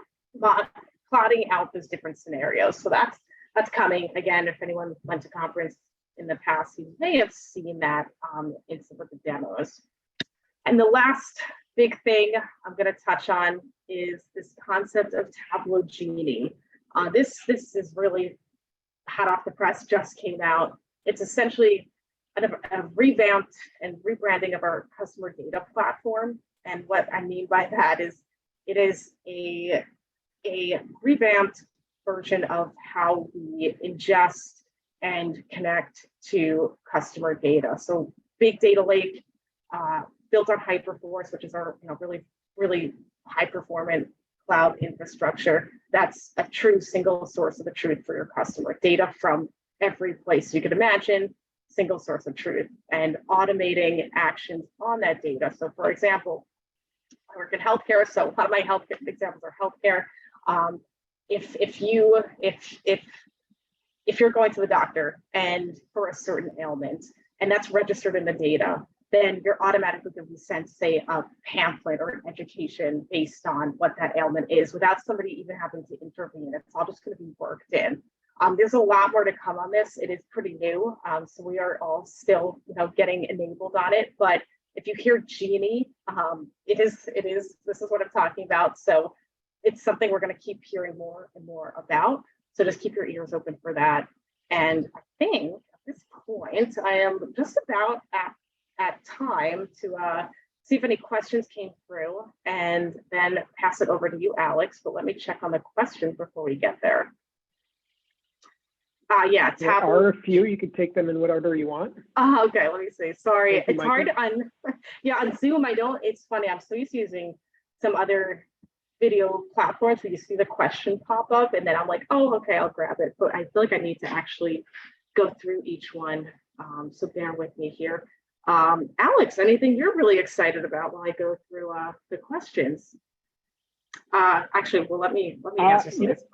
plotting out those different scenarios. So that's coming. Again, if anyone went to conference in the past, you may have seen that in some of the demos. And the last big thing I'm going to touch on is this concept of Tableau Genie. This is really hot off the press, just came out. It's essentially a revamped and rebranding of our customer data platform. And what I mean by that is it is a revamped version of how we ingest and connect to customer data. So big data lake built on Hyperforce, which is our really high performant cloud infrastructure. That's a true single source of the truth for your customer. Data from every place you could imagine, single source of truth, and automating actions on that data. So for example, I work in healthcare, so a lot of my health examples are healthcare. If you're going to the doctor and for a certain ailment, and that's registered in the data, then you're automatically going to be sent, say, a pamphlet or an education based on what that ailment is without somebody even having to intervene. It's all just going to be worked in. There's a lot more to come on this. It is pretty new, so we are all still, getting enabled on it. But if you hear Genie, this is what I'm talking about. So it's something we're going to keep hearing more and more about. So just keep your ears open for that. And I think at this point, I am just about at time to see if any questions came through and then pass it over to you, Alex. But let me check on the questions before we get there. Yeah, There are a few. You can take them in what order you want. Okay, let me see. Sorry, Thank you, it's hard on on Zoom. It's funny. I'm so used to using some other video platforms where you see the question pop up and then I'm like, oh, okay, I'll grab it. But I feel like I need to actually go through each one. So bear with me here. Alex, anything you're really excited about while I go through the questions? Actually, well, let me answer some of this.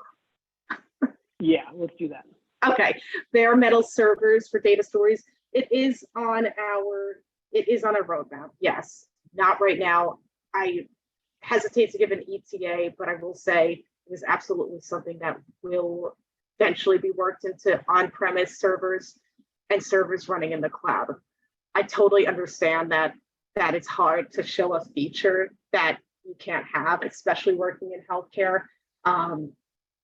Yeah, let's do that. Okay, bare metal servers for data stories. It is on our roadmap. Yes, not right now. I hesitate to give an ETA, but I will say it is absolutely something that will eventually be worked into on-premise servers and servers running in the cloud. I totally understand that it's hard to show a feature that you can't have, especially working in healthcare.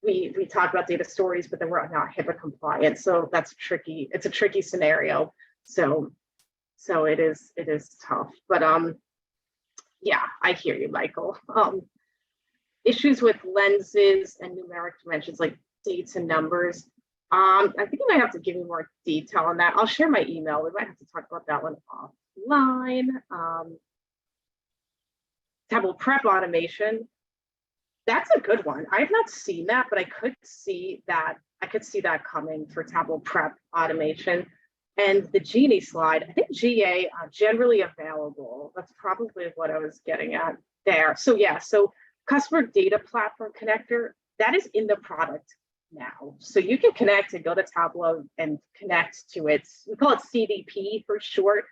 We talk about data stories, but then we're not HIPAA compliant, so that's tricky. It's a tricky scenario. So it is tough. But yeah, I hear you, Michael. Issues with lenses and numeric dimensions like dates and numbers. I think you might have to give me more detail on that. I'll share my email. We might have to talk about that one offline. Tableau prep automation. That's a good one. I have not seen that, but I could see that coming for Tableau prep automation. And the Genie slide, I think GA generally available. That's probably what I was getting at there. So yeah, so customer data platform connector, that is in the product now. So you can connect and go to Tableau and connect to it. We call it CDP for short.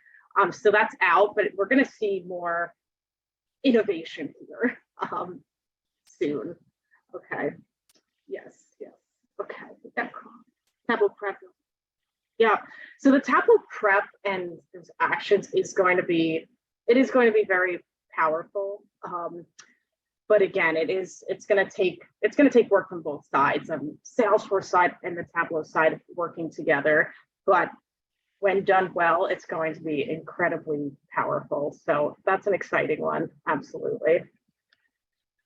So that's out, but we're going to see more innovation here soon. Okay. Yes. Okay. Tableau prep. Yeah. So the Tableau prep and those actions is going to be very powerful. But again, it's going to take work from both sides, Salesforce side and the Tableau side working together. But when done well, it's going to be incredibly powerful. So that's an exciting one. Absolutely.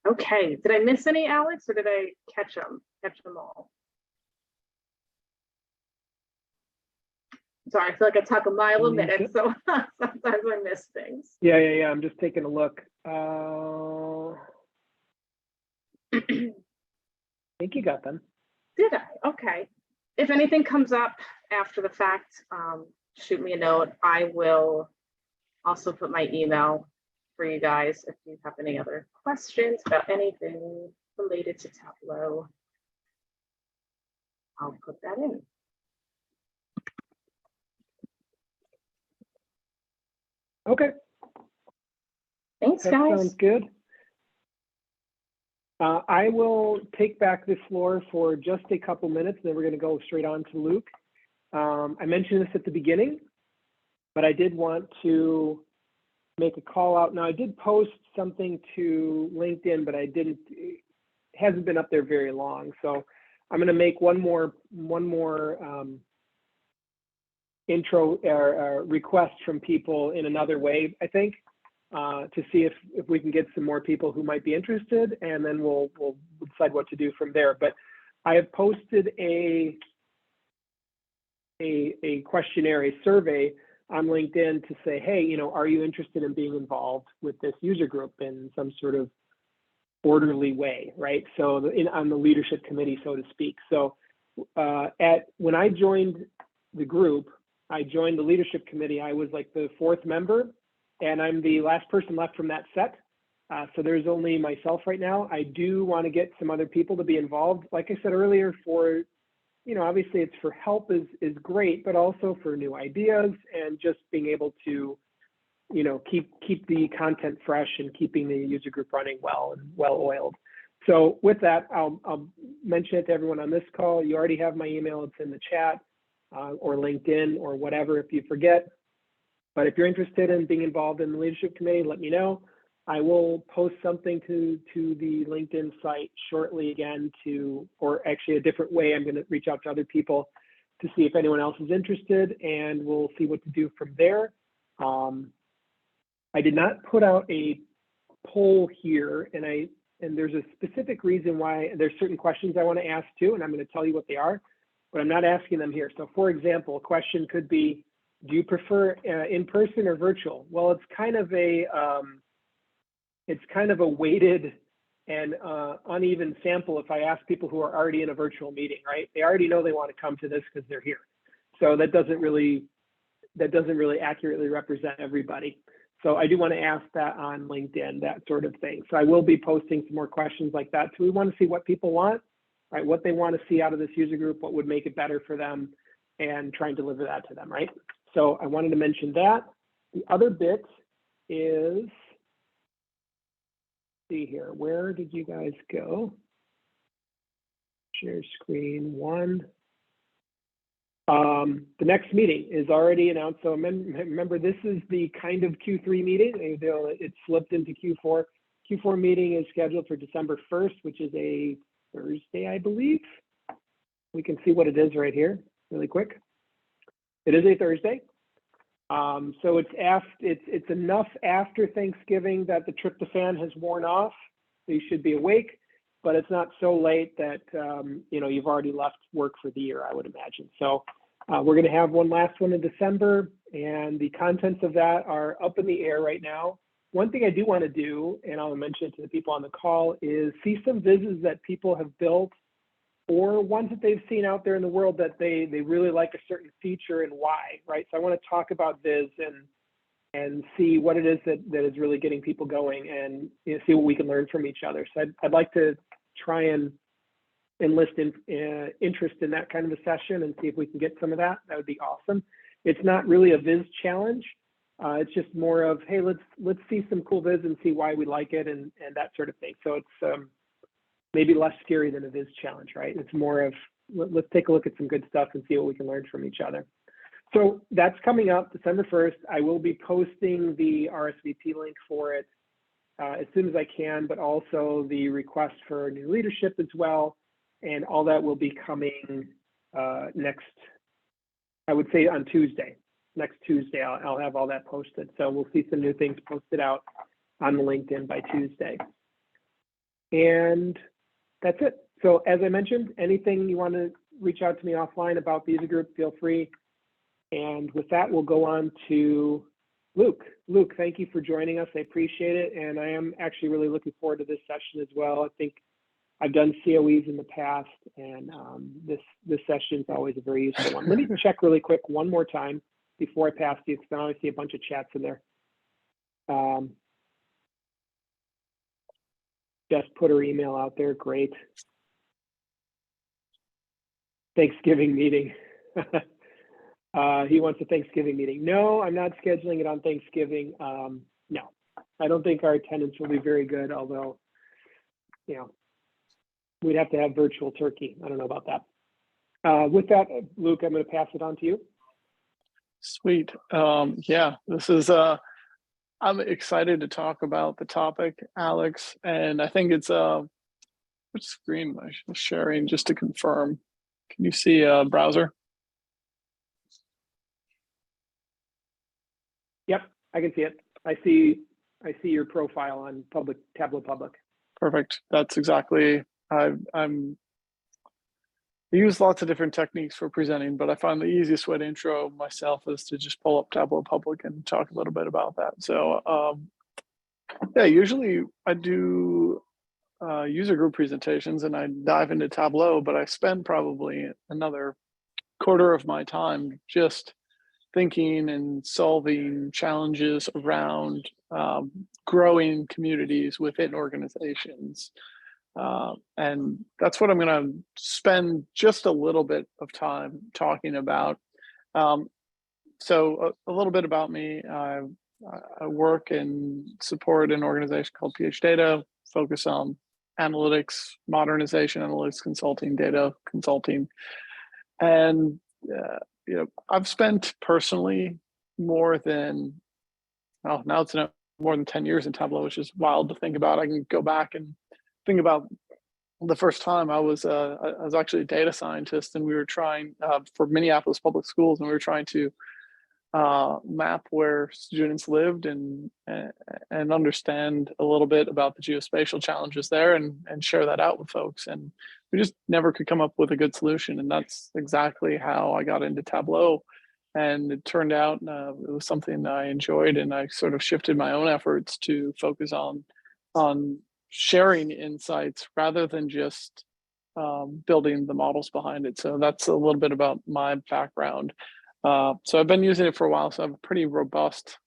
Okay. Did I miss any, Alex, or did I catch them all? Sorry, I feel like I talk a mile a minute, so sometimes I miss things. Yeah. I'm just taking a look. I think you got them. Did I? Okay. If anything comes up after the fact, shoot me a note. I will also put my email for you guys if you have any other questions about anything related to Tableau. I'll put that in. Okay. Thanks, that guys. Sounds good. I will take back the floor for just a couple minutes, and then we're going to go straight on to Luke. I mentioned this at the beginning, but I did want to make a call out. Now, I did post something to LinkedIn, but it hasn't been up there very long. So I'm going to make one more intro request from people in another way, I think, to see if we can get some more people who might be interested, and then we'll decide what to do from there. But I have posted a questionnaire, a survey on LinkedIn to say, hey, you know, are you interested in being involved with this user group in some sort of orderly way, right? So on the leadership committee, so to speak. So when I joined the group, I joined the leadership committee. I was like the fourth member, and I'm the last person left from that set. So there's only myself right now. I do want to get some other people to be involved. Like I said earlier, for, you know, obviously it's for help is great, but also for new ideas and just being able to, you know, keep the content fresh and keeping the user group running well and well-oiled. So with that, I'll mention it to everyone on this call. You already have my email. It's in the chat or LinkedIn or whatever if you forget. But if you're interested in being involved in the leadership committee, let me know. I will post something to the LinkedIn site shortly again or actually a different way. I'm going to reach out to other people to see if anyone else is interested, and we'll see what to do from there. I did not put out a poll here, and there's a specific reason why. There's certain questions I want to ask too, and I'm going to tell you what they are, but I'm not asking them here. So for example, a question could be, do you prefer in-person or virtual? Well, it's kind of a weighted and uneven sample if I ask people who are already in a virtual meeting, right? They already know they want to come to this because they're here. So that doesn't really accurately represent everybody. So I do want to ask that on LinkedIn, that sort of thing. So I will be posting some more questions like that. So we want to see what people want, right? What they want to see out of this user group, what would make it better for them, and try and deliver that to them, right? So I wanted to mention that. The other bit is, see here, where did you guys go? Share screen one. The next meeting is already announced. So remember, this is the kind of Q3 meeting. It slipped into Q4. Q4 meeting is scheduled for December 1st, which is a Thursday, I believe. We can see what it is right here really quick. It is a Thursday. So it's enough after Thanksgiving that the tryptophan has worn off. So you should be awake, but it's not so late that you know, you've already left work for the year, I would imagine. So we're going to have one last one in December, and the contents of that are up in the air right now. One thing I do want to do, and I'll mention it to the people on the call, is see some vizzes that people have built or ones that they've seen out there in the world that they really like a certain feature and why, right? So I want to talk about Viz and see what it is that is really getting people going, and, you know, see what we can learn from each other. So I'd like to try and enlist interest in that kind of a session and see if we can get some of that. That would be awesome. It's not really a Viz challenge. It's just more of, hey, let's see some cool Viz and see why we like it and that sort of thing. So it's maybe less scary than a Viz challenge, right? It's more of, let's take a look at some good stuff and see what we can learn from each other. So that's coming up December 1st. I will be posting the RSVP link for it as soon as I can, but also the request for new leadership as well. And all that will be coming next, I would say on Tuesday. Next Tuesday, I'll have all that posted. So we'll see some new things posted out on the LinkedIn by Tuesday. And that's it. So as I mentioned, anything you want to reach out to me offline about the user group, feel free. And with that, we'll go on to Luke. Luke, thank you for joining us. I appreciate it. And I am actually really looking forward to this session as well. I think I've done COEs in the past, and this session is always a very useful one. Let me check really quick one more time before I pass to you, because I only see a bunch of chats in there. Jess put her email out there. Great. Thanksgiving meeting. He wants a Thanksgiving meeting. No, I'm not scheduling it on Thanksgiving. No, I don't think our attendance will be very good, although, you know, we'd have to have virtual turkey. I don't know about that. With that, Luke, I'm going to pass it on to you. Sweet. Yeah, this is, I'm excited to talk about the topic, Alex, and I think it's, which screen am I sharing just to confirm? Can you see a browser? Yep, I can see it. I see your profile on Tableau Public. Perfect. That's exactly, I use lots of different techniques for presenting, but I find the easiest way to intro myself is to just pull up Tableau Public and talk a little bit about that. So yeah, usually I do user group presentations and I dive into Tableau, but I spend probably another quarter of my time just thinking and solving challenges around growing communities within organizations. And that's what I'm going to spend just a little bit of time talking about. So a little bit about me. I work and support an organization called PH Data, focus on analytics, modernization, analytics consulting, data consulting. And you know, I've spent personally more than, well, now it's more than 10 years in Tableau, which is wild to think about. I can go back and think about the first time I was actually a data scientist, and we were trying for Minneapolis public schools, and we were trying to map where students lived and understand a little bit about the geospatial challenges there and share that out with folks. And we just never could come up with a good solution. And that's exactly how I got into Tableau. And it turned out it was something I enjoyed, and I sort of shifted my own efforts to focus on sharing insights rather than just building the models behind it. So that's a little bit about my background. So I've been using it for a while, so I have a pretty robust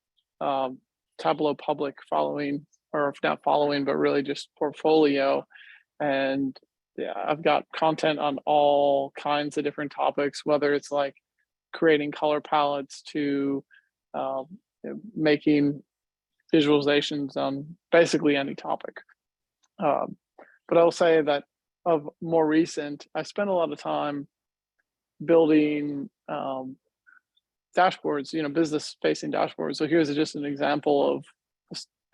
Tableau Public following, or if not following, but really just portfolio. And yeah, I've got content on all kinds of different topics, whether it's like creating color palettes to making visualizations on basically any topic. But I'll say that of more recent, I spent a lot of time building dashboards, you know, business-facing dashboards. So here's just an example of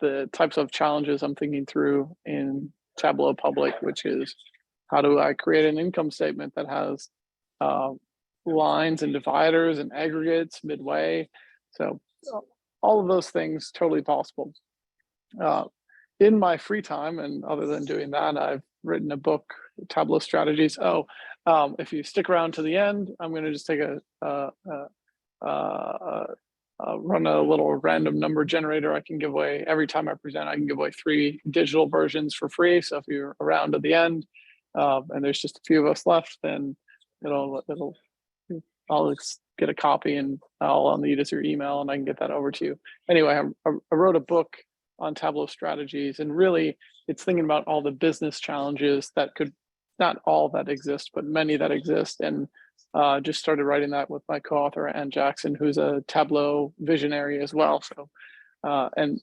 the types of challenges I'm thinking through in Tableau Public, which is how do I create an income statement that has lines and dividers and aggregates midway. So all of those things totally possible. In my free time, and other than doing that, I've written a book, Tableau Strategies. If you stick around to the end, I'm going to just take run a little random number generator. I can give away, every time I present, I can give away 3 digital versions for free. So if you're around to the end, and there's just a few of us left, then I'll get a copy, and all I'll need is your email, and I can get that over to you. Anyway, I wrote a book on Tableau strategies, and really it's thinking about all the business challenges that could, not all that exist, but many that exist. And just started writing that with my co-author, Ann Jackson, who's a Tableau visionary as well. So, and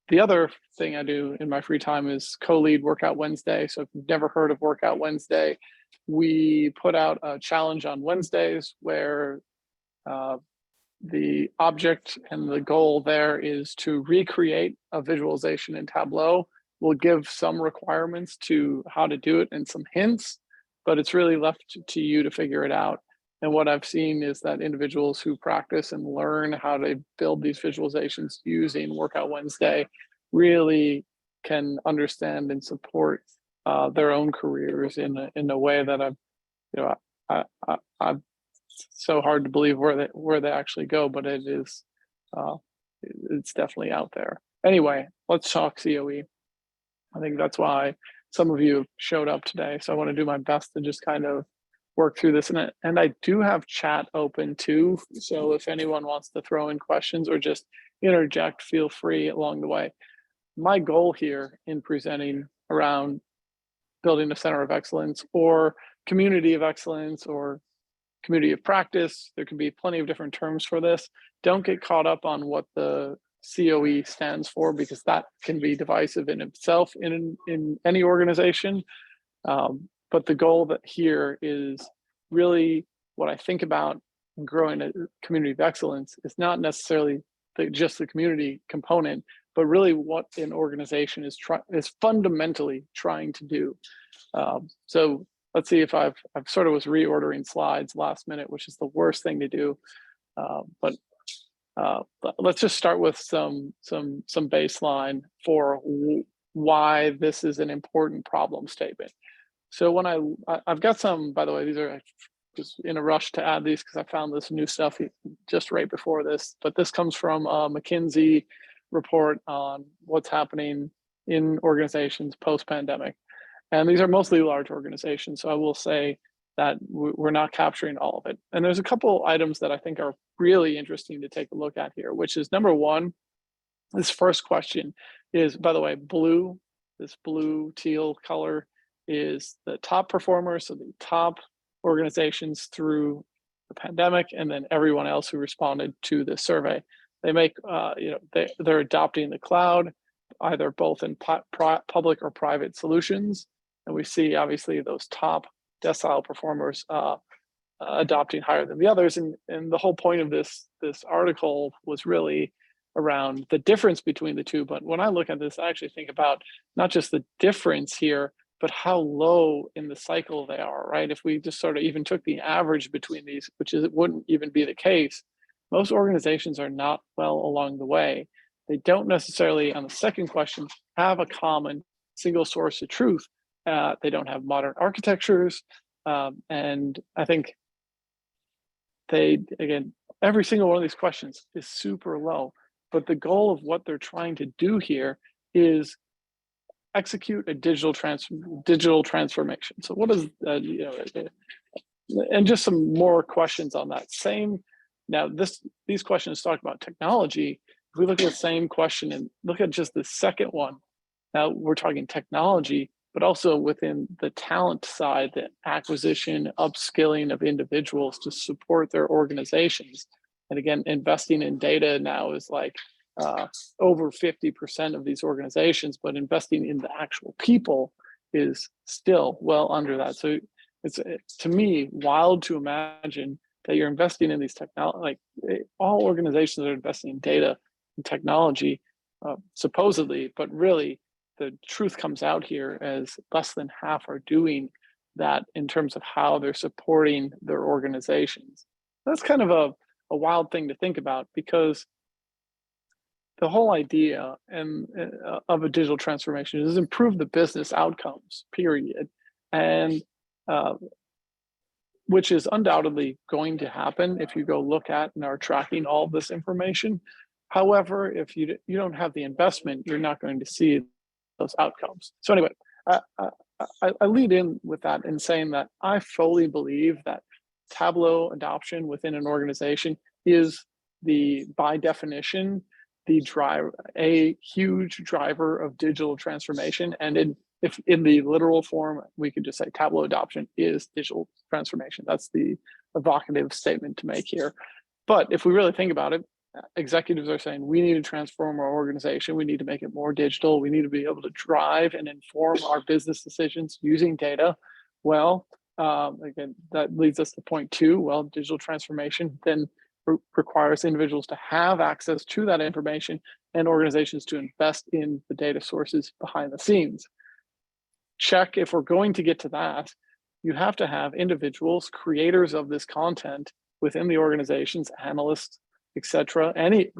the other thing I do in my free time is co-lead Workout Wednesday. So if you've never heard of Workout Wednesday, we put out a challenge on Wednesdays where the object and the goal there is to recreate a visualization in Tableau. We'll give some requirements to how to do it and some hints, but it's really left to you to figure it out. And what I've seen is that individuals who practice and learn how to build these visualizations using Workout Wednesday really can understand and support their own careers in a way that I'm so hard to believe where they actually go, but it is it's definitely out there. Anyway, let's talk COE. I think that's why some of you showed up today. So I want to do my best to just kind of work through this. And I do have chat open too. So if anyone wants to throw in questions or just interject, feel free along the way. My goal here in presenting around building a center of excellence or community of excellence or community of practice, there can be plenty of different terms for this. Don't get caught up on what the COE stands for, because that can be divisive in itself in any organization. But the goal that here is really what I think about in growing a community of excellence is not necessarily just the community component, but really what an organization is fundamentally trying to do. So let's see if I've sort of was reordering slides last minute, which is the worst thing to do. But let's just start with some baseline for why this is an important problem statement. So when I've got some, by the way, these are just in a rush to add these because I found this new stuff just right before this, but this comes from a McKinsey report on what's happening in organizations post-pandemic. And these are mostly large organizations. So I will say that we're not capturing all of it. And there's a couple items that I think are really interesting to take a look at here, which is number one, this first question is, by the way, blue, this blue teal color is the top performers, so the top organizations through the pandemic, and then everyone else who responded to the survey. They make, they're adopting the cloud, either both in public or private solutions. And we see obviously those top decile performers adopting higher than the others. And the whole point of this article was really around the difference between the two. But when I look at this, I actually think about not just the difference here, but how low in the cycle they are, right? If we just sort of even took the average between these, which is, it wouldn't even be the case, most organizations are not well along the way. They don't necessarily, on the second question, have a common single source of truth. They don't have modern architectures. And I think again, every single one of these questions is super low, but the goal of what they're trying to do here is execute a digital transformation. So what is, and just some more questions on that same. Now these questions talk about technology. If we look at the same question and look at just the second one, now we're talking technology, but also within the talent side, the acquisition, upskilling of individuals to support their organizations. And again, investing in data now is like over 50% of these organizations, but investing in the actual people is still well under that. So it's, to me, wild to imagine that you're investing in these technology, like all organizations are investing in data and technology, supposedly, but really the truth comes out here as less than half are doing that in terms of how they're supporting their organizations. That's kind of a wild thing to think about, because the whole idea of a digital transformation is improve the business outcomes, period. And which is undoubtedly going to happen if you go look at and are tracking all this information. However, if you don't have the investment, you're not going to see those outcomes. So anyway, I lead in with that in saying that I fully believe that Tableau adoption within an organization is by definition, a huge driver of digital transformation. And if in the literal form, we could just say Tableau adoption is digital transformation. That's the evocative statement to make here. But if we really think about it, executives are saying we need to transform our organization. We need to make it more digital. We need to be able to drive and inform our business decisions using data. Well, again, that leads us to point two. Well, digital transformation then requires individuals to have access to that information and organizations to invest in the data sources behind the scenes. Check, if we're going to get to that, you have to have individuals, creators of this content within the organizations, analysts, etc., any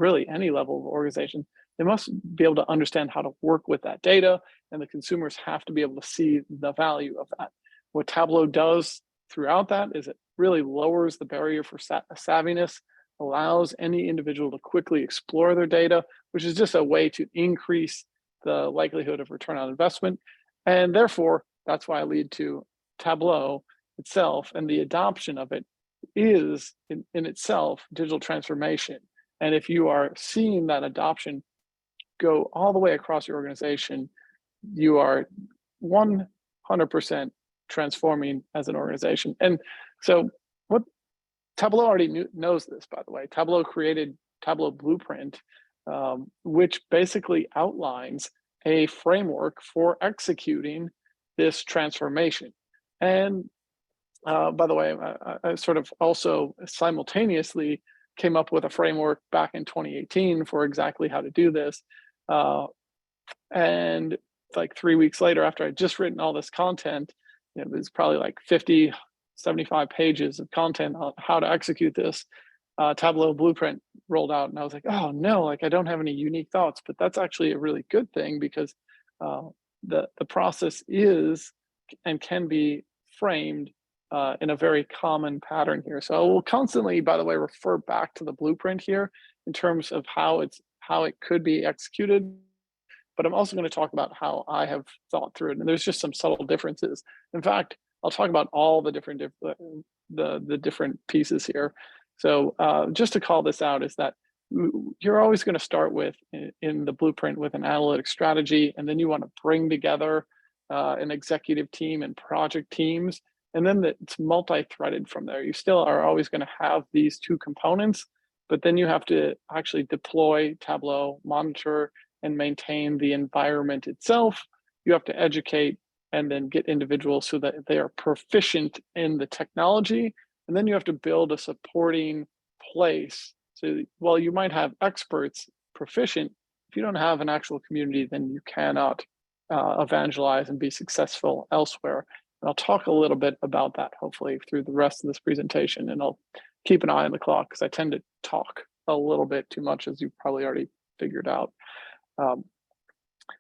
level of organization. They must be able to understand how to work with that data, and the consumers have to be able to see the value of that. What Tableau does throughout that is it really lowers the barrier for savviness, allows any individual to quickly explore their data, which is just a way to increase the likelihood of return on investment. And therefore, that's why I lead to Tableau itself, and the adoption of it is in itself digital transformation. And if you are seeing that adoption go all the way across your organization, you are 100% transforming as an organization. And so what Tableau already knows this, by the way. Tableau created Tableau Blueprint, which basically outlines a framework for executing this transformation. And by the way, I sort of also simultaneously came up with a framework back in 2018 for exactly how to do this. And like 3 weeks later, after I'd just written all this content, it was probably like 50, 75 pages of content on how to execute this. Tableau blueprint rolled out, and I was like, oh no, like I don't have any unique thoughts. But that's actually a really good thing, because the process is and can be framed in a very common pattern here. So I will constantly, by the way, refer back to the blueprint here in terms of how it could be executed. But I'm also going to talk about how I have thought through it, and there's just some subtle differences. In fact, I'll talk about all the different the different pieces here. So just to call this out is that you're always going to start with in the blueprint with an analytic strategy, and then you want to bring together an executive team and project teams, and then it's multi-threaded from there. You still are always going to have these two components, but then you have to actually deploy Tableau, monitor, and maintain the environment itself. You have to educate and then get individuals so that they are proficient in the technology. And then you have to build a supporting place. So while you might have experts proficient, if you don't have an actual community, then you cannot evangelize and be successful elsewhere. And I'll talk a little bit about that, hopefully, through the rest of this presentation. And I'll keep an eye on the clock because I tend to talk a little bit too much, as you've probably already figured out.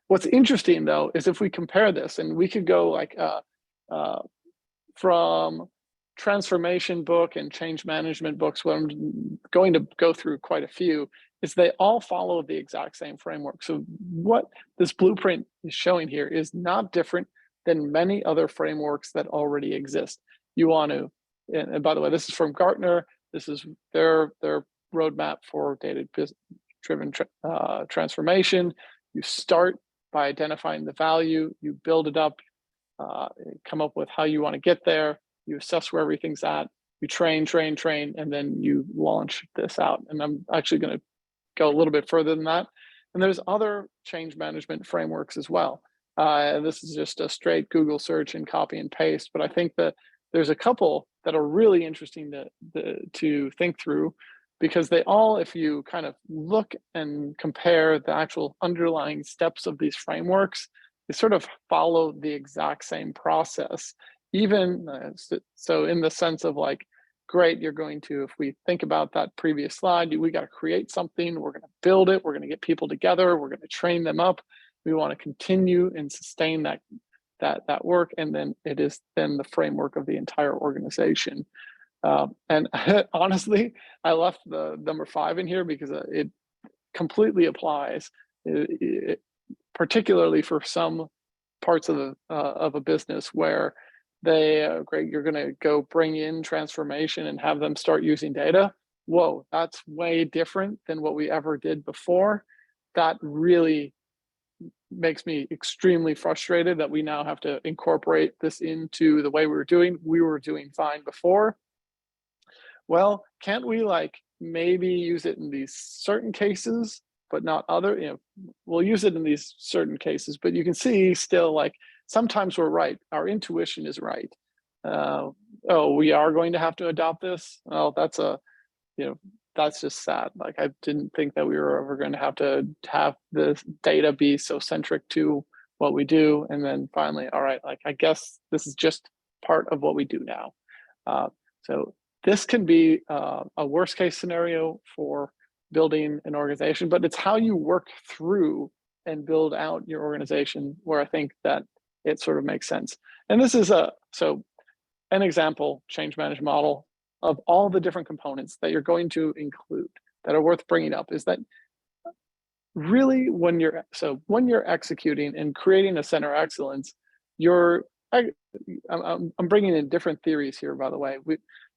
What's interesting, though, is if we compare this, and we could go like from transformation book and change management books, what I'm going to go through quite a few, is they all follow the exact same framework. So what this blueprint is showing here is not different than many other frameworks that already exist. You want to, and by the way, this is from Gartner. This is their roadmap for data-driven transformation. You start by identifying the value, you build it up, come up with how you want to get there, you assess where everything's at, you train, and then you launch this out. And I'm actually going to go a little bit further than that. And there's other change management frameworks as well. This is just a straight Google search and copy and paste, but I think that there's a couple that are really interesting to think through, because they all, if you kind of look and compare the actual underlying steps of these frameworks, they sort of follow the exact same process. Even so, in the sense of like, great, you're going to, if we think about that previous slide, we got to create something, we're going to build it, we're going to get people together, we're going to train them up, we want to continue and sustain that work, and then it is then the framework of the entire organization. And honestly, I left the number 5 in here because it completely applies, particularly for some parts of a business where great, you're going to go bring in transformation and have them start using data. Whoa, that's way different than what we ever did before. That really makes me extremely frustrated that we now have to incorporate this into the way we were doing fine before. Well, can't we like maybe use it in these certain cases, but not other? We'll use it in these certain cases, but you can see still like sometimes we're right. Our intuition is right. Oh, we are going to have to adopt this. Well, that's just sad. Like I didn't think that we were ever going to have the data be so centric to what we do. And then finally, all right, like I guess this is just part of what we do now. So this can be a worst case scenario for building an organization, but it's how you work through and build out your organization where I think that it sort of makes sense. And this is an example change management model of all the different components that you're going to include that are worth bringing up is that really when you're executing and creating a center of excellence, I'm bringing in different theories here, by the way.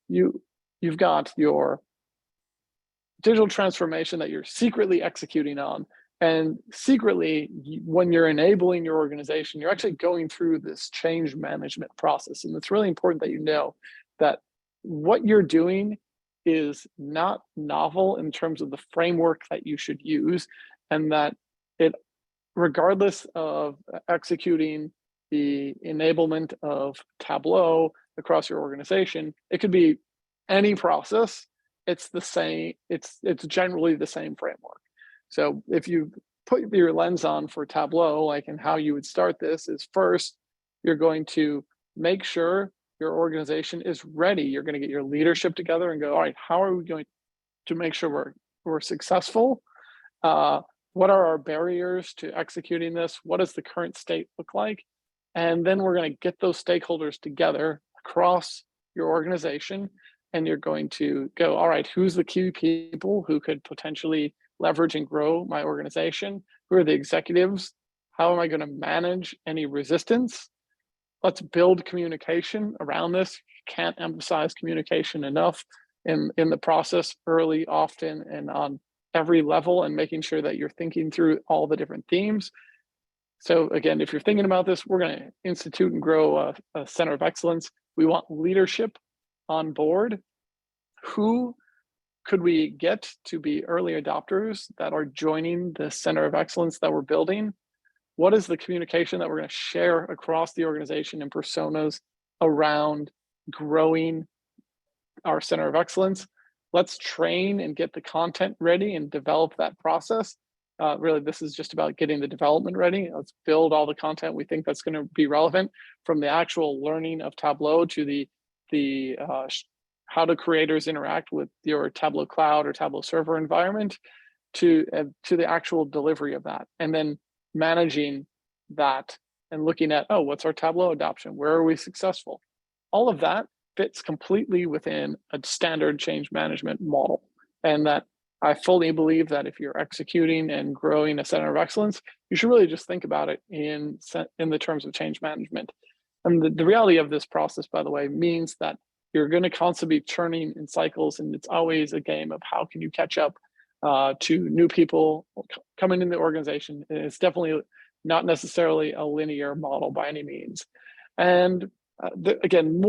You've got your digital transformation that you're secretly executing on. And secretly, when you're enabling your organization, you're actually going through this change management process. And it's really important that you know that what you're doing is not novel in terms of the framework that you should use, and that it, regardless of executing the enablement of Tableau across your organization. It could be any process. It's the same, it's generally the same framework. So if you put your lens on for Tableau, like, and how you would start this is first, you're going to make sure your organization is ready. You're going to get your leadership together and go, all right, how are we going to make sure we're successful? What are our barriers to executing this? What does the current state look like? And then we're going to get those stakeholders together across your organization, and you're going to go, all right, who's the key people who could potentially leverage and grow my organization? Who are the executives? How am I going to manage any resistance? Let's build communication around this. Can't emphasize communication enough in the process, early, often, and on every level, and making sure that you're thinking through all the different themes. So again, if you're thinking about this, we're going to institute and grow a center of excellence. We want leadership on board. Who could we get to be early adopters that are joining the center of excellence that we're building? What is the communication that we're going to share across the organization and personas around growing our center of excellence? Let's train and get the content ready and develop that process. Really, this is just about getting the development ready. Let's build all the content we think that's going to be relevant, from the actual learning of Tableau to the how do creators interact with your Tableau Cloud or Tableau server environment, to the actual delivery of that, and then managing that and looking at, oh, what's our Tableau adoption? Where are we successful? All of that fits completely within a standard change management model. And that I fully believe that if you're executing and growing a center of excellence, you should really just think about it in the terms of change management. And the reality of this process, by the way, means that you're going to constantly be churning in cycles, and it's always a game of how can you catch up to new people coming in the organization. And it's definitely not necessarily a linear model by any means. And again,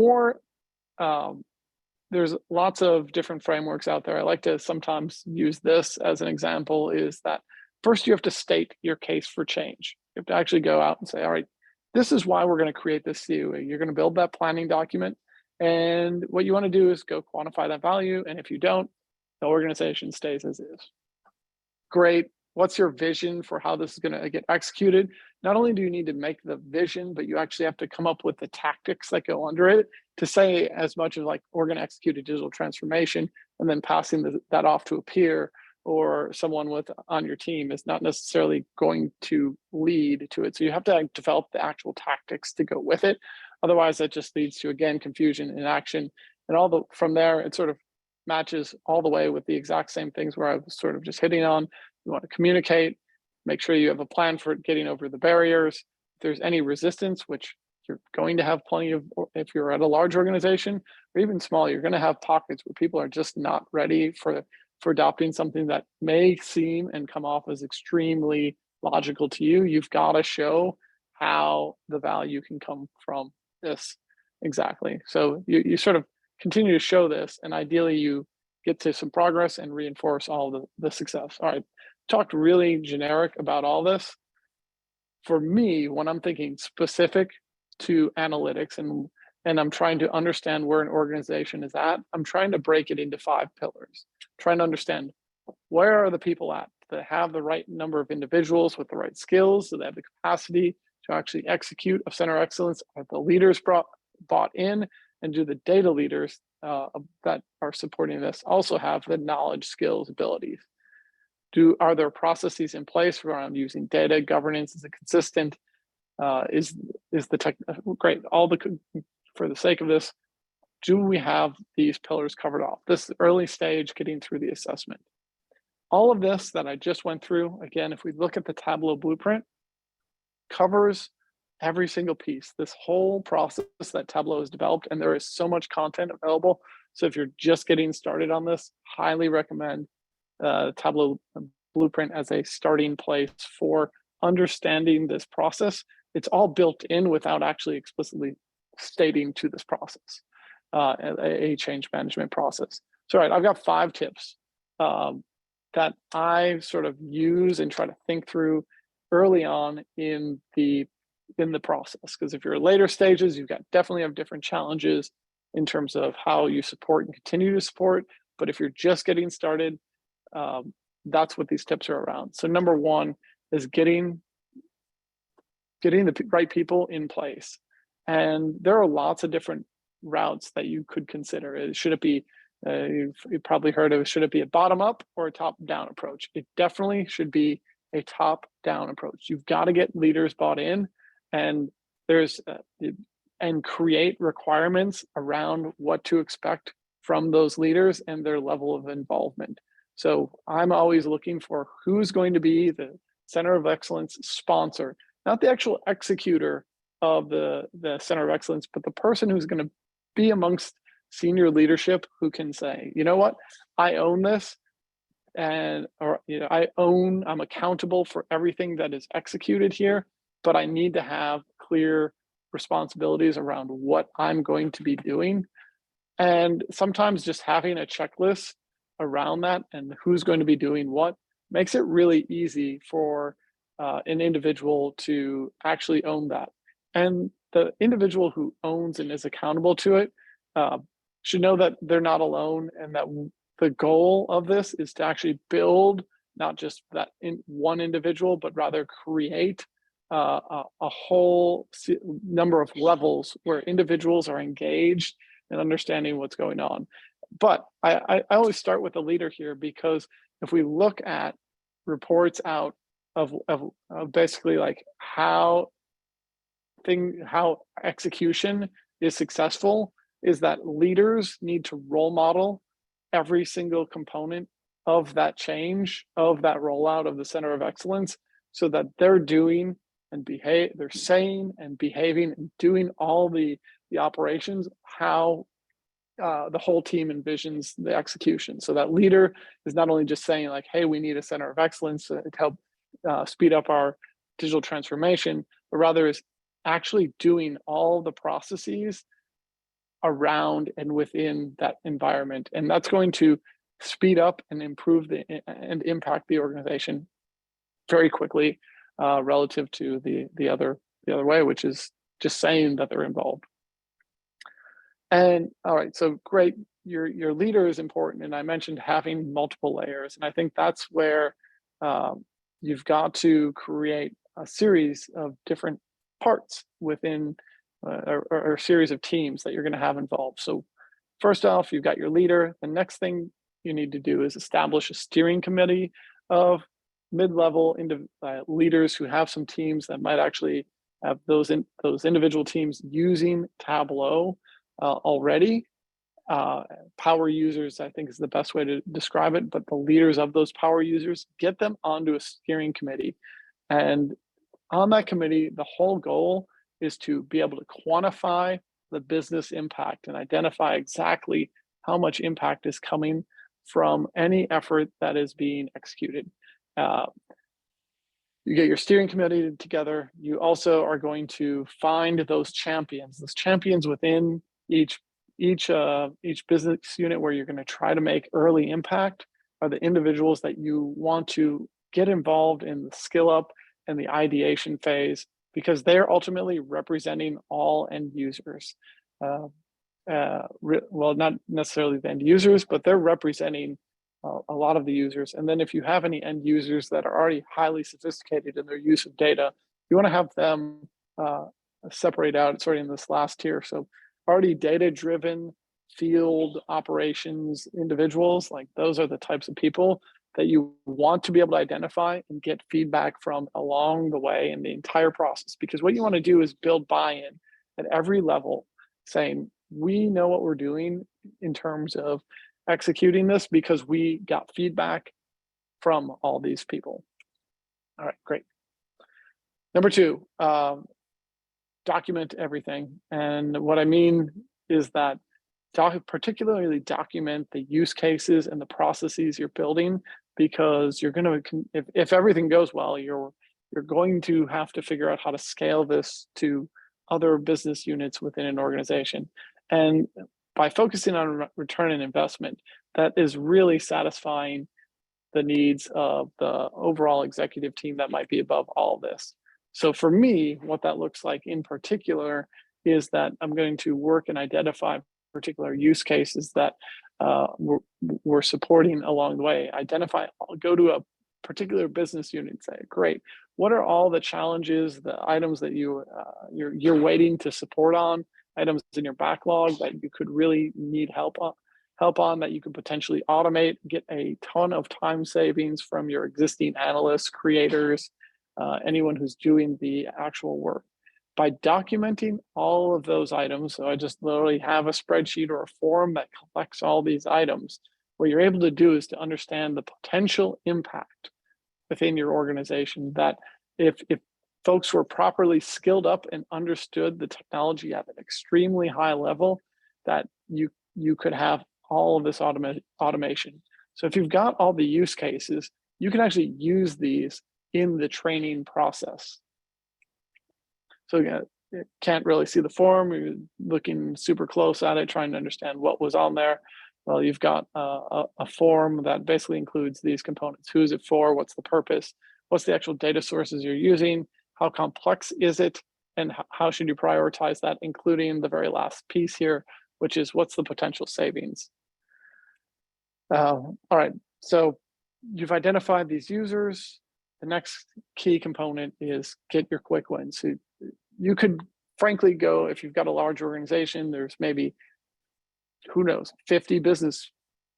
there's lots of different frameworks out there. I like to sometimes use this as an example, is that first you have to state your case for change. You have to actually go out and say, all right, this is why we're going to create this CUE. You're going to build that planning document. And what you want to do is go quantify that value. And if you don't, the organization stays as is. Great. What's your vision for how this is going to get executed? Not only do you need to make the vision, but you actually have to come up with the tactics that go under it, to say as much as like, we're going to execute a digital transformation, and then passing that off to a peer or someone on your team is not necessarily going to lead to it. So you have to develop the actual tactics to go with it. Otherwise, that just leads to, again, confusion in action. And from there, it sort of matches all the way with the exact same things where I was sort of just hitting on. You want to communicate, make sure you have a plan for getting over the barriers. If there's any resistance, which you're going to have plenty of, if you're at a large organization or even small, you're going to have pockets where people are just not ready for adopting something that may seem and come off as extremely logical to you. You've got to show how the value can come from this. Exactly. So you sort of continue to show this, and ideally you get to some progress and reinforce all the success. All right, talked really generic about all this. For me, when I'm thinking specific to analytics and I'm trying to understand where an organization is at, I'm trying to break it into 5 pillars, trying to understand where are the people at that have the right number of individuals with the right skills, so they have the capacity to actually execute a center of excellence. Are the leaders bought in, and do the data leaders that are supporting this also have the knowledge, skills, abilities? Are there processes in place around using data governance? Is it consistent? Is the tech great? For the sake of this, do we have these pillars covered off? This early stage, getting through the assessment. All of this that I just went through, again, if we look at the Tableau blueprint, covers every single piece, this whole process that Tableau has developed, and there is so much content available. So if you're just getting started on this, highly recommend Tableau blueprint as a starting place for understanding this process. It's all built in without actually explicitly stating to this process, a change management process. So, all right, I've got 5 tips that I sort of use and try to think through early on in the in the process. Because if you're later stages, you've got definitely have different challenges in terms of how you support and continue to support. But if you're just getting started, that's what these tips are around. So number one is getting the right people in place. And there are lots of different routes that you could consider. Should it be, you've probably heard of, should it be a bottom up or a top down approach? It definitely should be a top down approach. You've got to get leaders bought in, and and create requirements around what to expect from those leaders and their level of involvement. So I'm always looking for who's going to be the Center of Excellence sponsor, not the actual executor of the Center of Excellence, but the person who's going to be amongst senior leadership who can say, you know what, I own this, and I'm accountable for everything that is executed here, but I need to have clear responsibilities around what I'm going to be doing. And sometimes just having a checklist around that and who's going to be doing what makes it really easy for an individual to actually own that. And the individual who owns and is accountable to it should know that they're not alone, and that the goal of this is to actually build not just that in one individual, but rather create a whole number of levels where individuals are engaged and understanding what's going on. But I always start with the leader here, because if we look at reports out of basically like how execution is successful, is that leaders need to role model every single component of that change, of that rollout of the Center of Excellence, so that they're doing and they're saying and behaving and doing all the operations how the whole team envisions the execution. So that leader is not only just saying like, hey, we need a Center of Excellence to help speed up our digital transformation, but rather is actually doing all the processes around and within that environment. And that's going to speed up and improve and impact the organization very quickly relative to the other way, which is just saying that they're involved. And all right, so great, your leader is important, and I mentioned having multiple layers, and I think that's where you've got to create a series of different parts within or a series of teams that you're going to have involved. So first off, you've got your leader. The next thing you need to do is establish a steering committee of mid-level leaders who have some teams that might actually have those individual teams using Tableau already. Power users, I think, is the best way to describe it, but the leaders of those power users, get them onto a steering committee. And on that committee, the whole goal is to be able to quantify the business impact and identify exactly how much impact is coming from any effort that is being executed. You get your steering committee together. You also are going to find those champions within each business unit where you're going to try to make early impact are the individuals that you want to get involved in the skill up and the ideation phase, because they're ultimately representing all end users. Well, not necessarily the end users, but they're representing a lot of the users. And then if you have any end users that are already highly sophisticated in their use of data, you want to have them separate out, sort of in this last tier. So already data-driven field operations individuals, like those are the types of people that you want to be able to identify and get feedback from along the way in the entire process. Because what you want to do is build buy-in at every level, saying, we know what we're doing in terms of executing this because we got feedback from all these people. All right, great. Number two, document everything. And what I mean is that particularly document the use cases and the processes you're building, because you're going to, if everything goes well, you're going to have to figure out how to scale this to other business units within an organization. And by focusing on return on investment, that is really satisfying the needs of the overall executive team that might be above all of this. So for me, what that looks like in particular is that I'm going to work and identify particular use cases that we're supporting along the way. Go to a particular business unit and say, great, what are all the challenges, the items that you're waiting to support on, items in your backlog that you could really need help on that you could potentially automate, get a ton of time savings from your existing analysts, creators, anyone who's doing the actual work. By documenting all of those items, so I just literally have a spreadsheet or a form that collects all these items, what you're able to do is to understand the potential impact within your organization, that if folks were properly skilled up and understood the technology at an extremely high level, that you could have all of this automation. So if you've got all the use cases, you can actually use these in the training process. So again, you can't really see the form. You're looking super close at it, trying to understand what was on there. Well, you've got a form that basically includes these components. Who is it for? What's the purpose? What's the actual data sources you're using? How complex is it? And how should you prioritize that, including the very last piece here, which is what's the potential savings? All right, so you've identified these users. The next key component is get your quick wins. So you could frankly go, if you've got a large organization, there's maybe, who knows, 50 business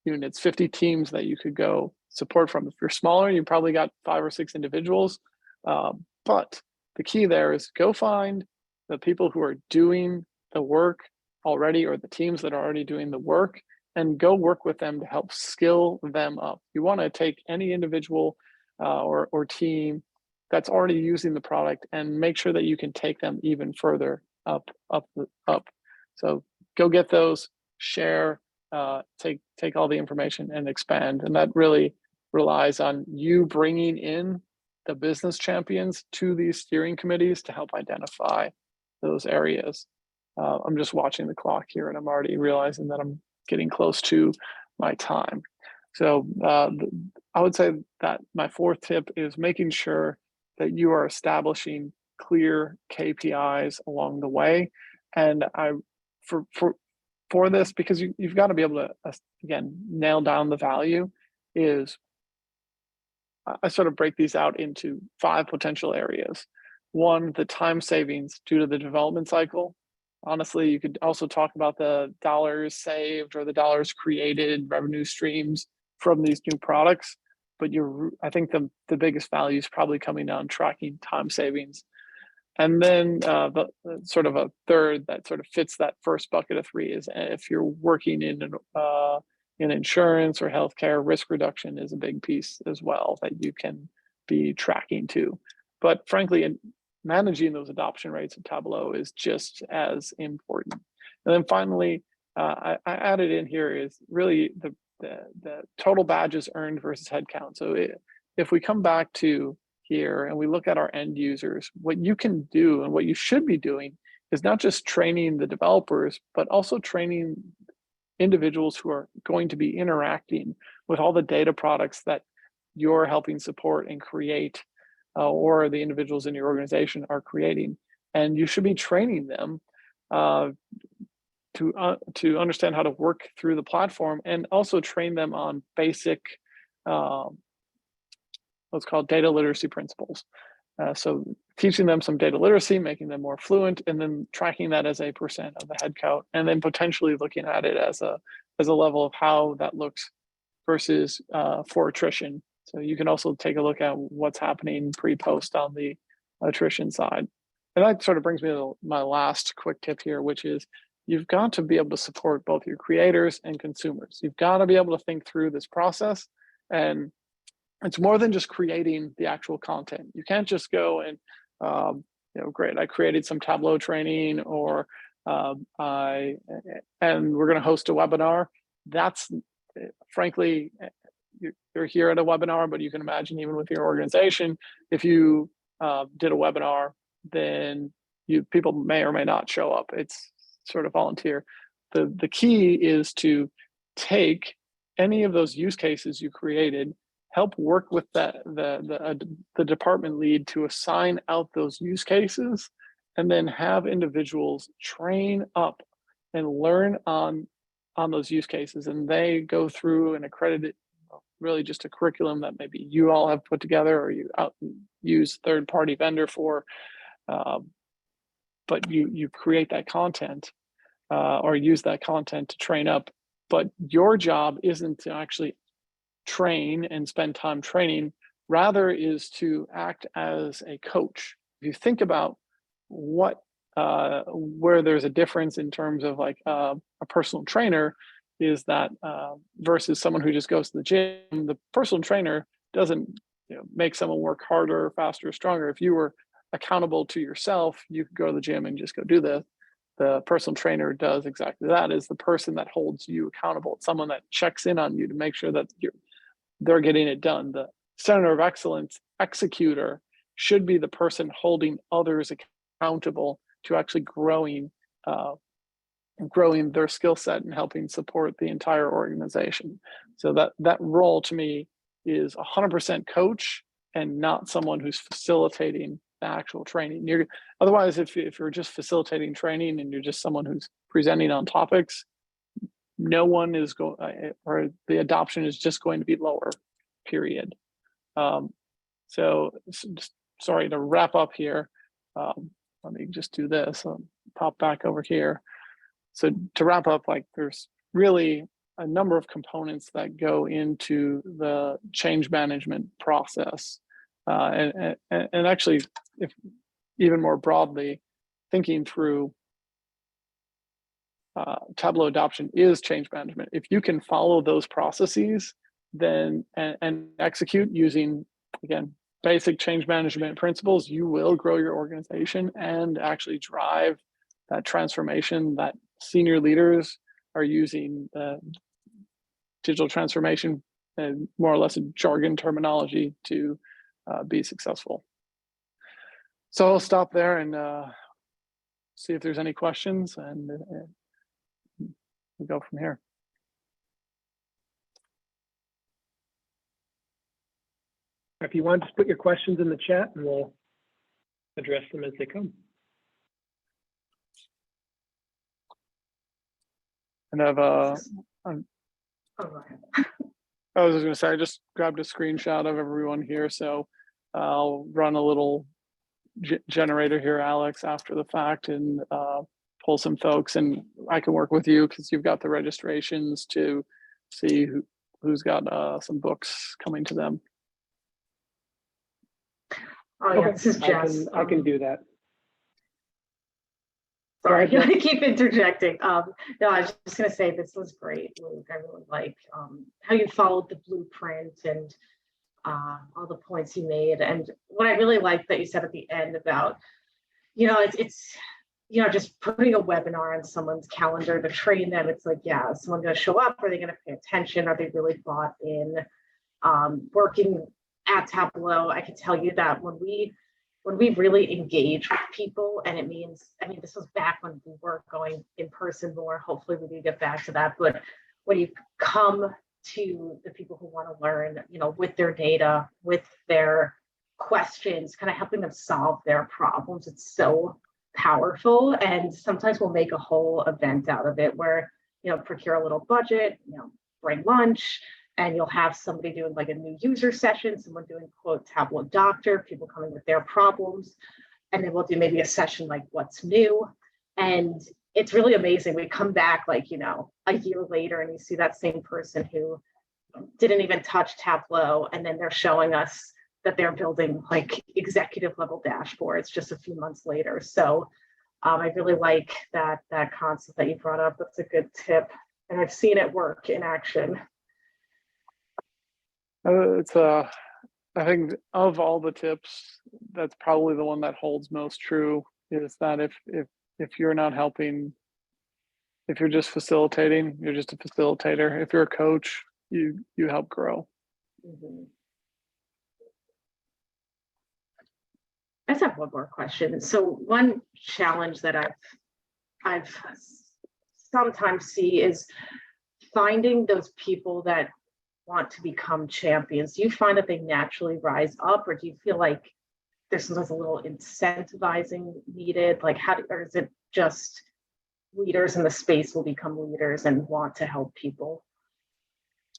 units, 50 teams that you could go support from. If you're smaller, you probably got 5 or 6 individuals. But the key there is go find the people who are doing the work already, or the teams that are already doing the work, and go work with them to help skill them up. You want to take any individual or team that's already using the product and make sure that you can take them even further up. So go get those, share, take all the information and expand. And that really relies on you bringing in the business champions to these steering committees to help identify those areas. I'm just watching the clock here and I'm already realizing that I'm getting close to my time. So I would say that my 4th tip is making sure that you are establishing clear KPIs along the way. And for this, because you've got to be able to, again, nail down the value, is I sort of break these out into 5 potential areas. 1, the time savings due to the development cycle. Honestly, you could also talk about the dollars saved or the dollars created, revenue streams from these new products. But I think the biggest value is probably coming down tracking time savings. And then the sort of a third that sort of fits that first bucket of 3 is if you're working in insurance or healthcare, risk reduction is a big piece as well that you can be tracking too. But frankly, managing those adoption rates of Tableau is just as important. And then finally, I added in here is really the total badges earned versus headcount. So if we come back to here and we look at our end users, what you can do and what you should be doing is not just training the developers, but also training individuals who are going to be interacting with all the data products that you're helping support and create, or the individuals in your organization are creating. And you should be training them to understand how to work through the platform, and also train them on basic what's called data literacy principles. So teaching them some data literacy, making them more fluent, and then tracking that as a % of the headcount, and then potentially looking at it as a level of how that looks versus for attrition. So you can also take a look at what's happening pre-post on the attrition side. And that sort of brings me to my last quick tip here, which is you've got to be able to support both your creators and consumers. You've got to be able to think through this process, and it's more than just creating the actual content. You can't just go and, great, I created some Tableau training, or and we're going to host a webinar. That's frankly, you're here at a webinar, but you can imagine even with your organization, if you did a webinar, then people may or may not show up. It's sort of volunteer. The key is to take any of those use cases you created help work with the department lead to assign out those use cases, and then have individuals train up and learn on those use cases, and they go through an accredited, really just a curriculum that maybe you all have put together or you use third-party vendor for, but you create that content or use that content to train up. But your job isn't to actually train and spend time training, rather is to act as a coach. If you think about where there's a difference in terms of like a personal trainer, is that versus someone who just goes to the gym, the personal trainer doesn't make someone work harder, faster, stronger. If you were accountable to yourself, you could go to the gym and just go do this. The personal trainer does exactly that, is the person that holds you accountable. It's someone that checks in on you to make sure that they're getting it done. The center of excellence executor should be the person holding others accountable to actually growing their skill set and helping support the entire organization. So that role to me is 100% coach and not someone who's facilitating the actual training. Otherwise, if you're just facilitating training and you're just someone who's presenting on topics, no one is going, or the adoption is just going to be lower, period. So just, sorry to wrap up here. Let me just do this. Pop back over here. So to wrap up, like there's really a number of components that go into the change management process. And actually, if even more broadly, thinking through Tableau adoption is change management. If you can follow those processes, then and execute using, again, basic change management principles, you will grow your organization and actually drive that transformation that senior leaders are using digital transformation and more or less a jargon terminology to be successful. So I'll stop there and see if there's any questions, and we'll go from here. If you want, just put your questions in the chat and we'll address them as they come. And I was just going to say, I just grabbed a screenshot of everyone here, so I'll run a little generator here, Alex, after the fact, and pull some folks, and I can work with you because you've got the registrations to see who's got some books coming to them. Oh yeah, this is Jess. I can do that. Sorry, I keep interjecting. No, I was just going to say this was great, Luke. I really like how you followed the blueprint and all the points you made. And what I really liked that you said at the end about, it's just putting a webinar on someone's calendar to train them. It's like, yeah, is someone going to show up? Are they going to pay attention? Are they really bought in? Working at Tableau, I can tell you that when we really engage with people, and it means, this was back when we were going in person more, hopefully we do get back to that, but when you come to the people who want to learn, with their data, with their questions, kind of helping them solve their problems, it's so powerful. And sometimes we'll make a whole event out of it where, procure a little budget, bring lunch, and you'll have somebody doing like a new user session, someone doing quote Tableau Doctor, people coming with their problems. And then we'll do maybe a session like what's new. And it's really amazing. We come back like, a year later and you see that same person who didn't even touch Tableau. And then they're showing us that they're building like executive level dashboards just a few months later. So I really like that concept that you brought up. That's a good tip. And I've seen it work in action. I think of all the tips, that's probably the one that holds most true, is that if you're not helping, if you're just facilitating, you're just a facilitator. If you're a coach, you help grow. Mm-hmm. I just have one more question. So one challenge that I've sometimes see is finding those people that want to become champions, do you find that they naturally rise up, or do you feel like there's sometimes a little incentivizing needed? Like or is it just leaders in the space will become leaders and want to help people?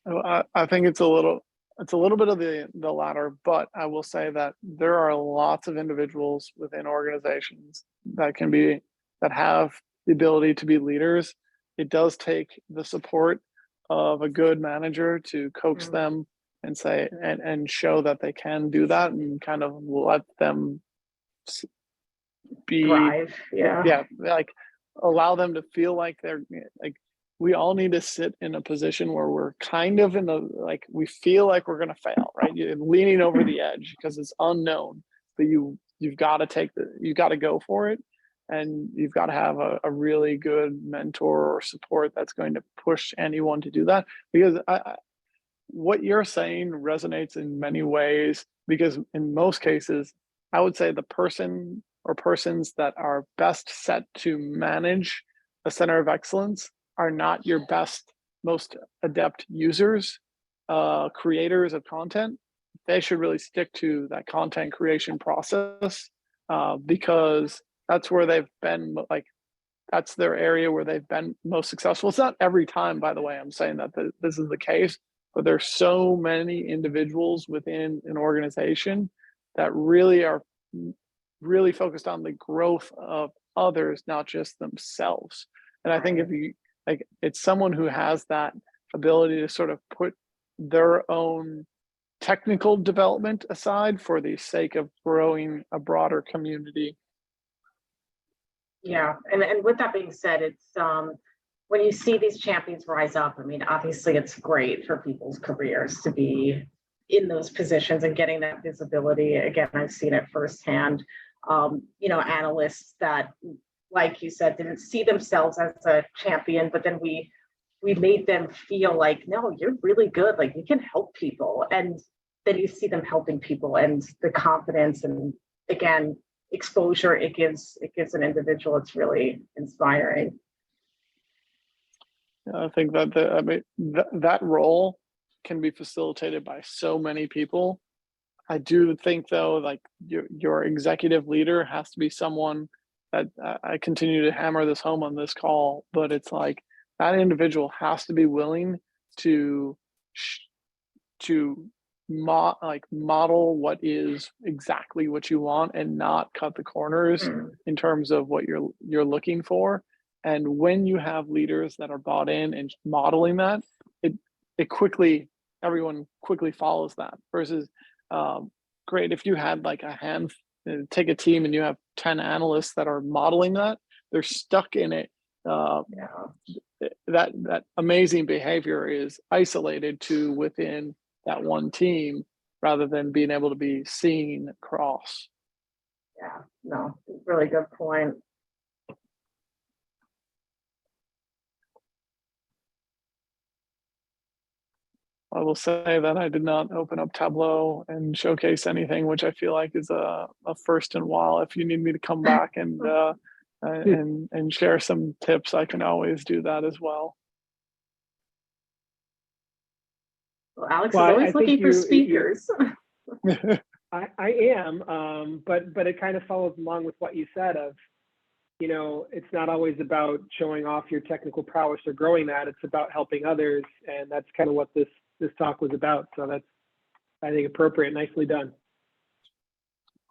I think it's a little bit of the latter, but I will say that there are lots of individuals within organizations that have the ability to be leaders. It does take the support of a good manager to coax them and say and show that they can do that, and kind of let them be Thrive. yeah, like allow them to feel like they're like, we all need to sit in a position where we're kind of in the, like, we feel like we're going to fail, right? You're leaning over the edge because it's unknown, but you've got to go for it. And you've got to have a really good mentor or support that's going to push anyone to do that. Because what you're saying resonates in many ways, because in most cases, I would say the person or persons that are best set to manage a center of excellence are not your best, most adept users, creators of content. They should really stick to that content creation process, because that's where they've been, like, that's their area where they've been most successful. It's not every time, by the way, I'm saying that this is the case, but there's so many individuals within an organization that really are really focused on the growth of others, not just themselves. And I think if you, like, it's someone who has that ability to sort of put their own technical development aside for the sake of growing a broader community. Yeah, and with that being said, it's when you see these champions rise up, I mean, obviously it's great for people's careers to be in those positions and getting that visibility. Again, I've seen it firsthand. Analysts that, like you said, didn't see themselves as a champion, but then we made them feel like, no, you're really good, like you can help people. And then you see them helping people, and the confidence and, again, exposure it gives an individual, it's really inspiring. I think that that role can be facilitated by so many people. I do think, though, like your executive leader has to be someone that, I continue to hammer this home on this call, but it's like that individual has to be willing to model what is exactly what you want and not cut the corners in terms of what you're looking for. And when you have leaders that are bought in and modeling that, everyone quickly follows that. Versus, great if you had like take a team and you have 10 analysts that are modeling that, they're stuck in it. That amazing behavior is isolated to within that one team rather than being able to be seen across. Yeah, no, really good point. I will say that I did not open up Tableau and showcase anything, which I feel like is a first in a while. If you need me to come back and share some tips, I can always do that as well. Well, Alex is always looking for speakers. I am, but it kind of follows along with what you said of, it's not always about showing off your technical prowess or growing that. It's about helping others, and that's kind of what this talk was about. So that's, I think, appropriate. Nicely done.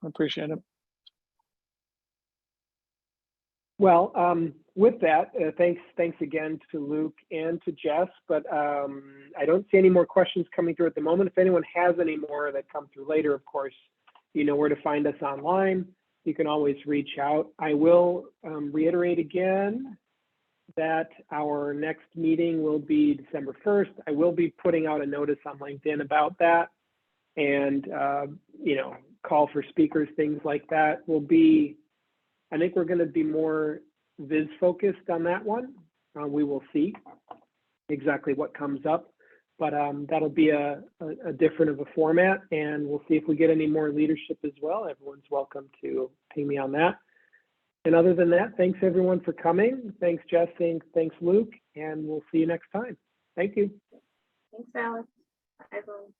I appreciate it. Well, with that, thanks again to Luke and to Jess, but I don't see any more questions coming through at the moment. If anyone has any more that come through later, of course, you know where to find us online. You can always reach out. I will reiterate again that our next meeting will be December 1st. I will be putting out a notice on LinkedIn about that, and call for speakers, things like that will be, I think we're going to be more viz focused on that one. We will see exactly what comes up, but that'll be a different of a format, and we'll see if we get any more leadership as well. Everyone's welcome to ping me on that. And other than that, thanks everyone for coming. Thanks, Jess. Thanks, Luke, and we'll see you next time. Thank you. Thanks, Alex. Bye, everyone.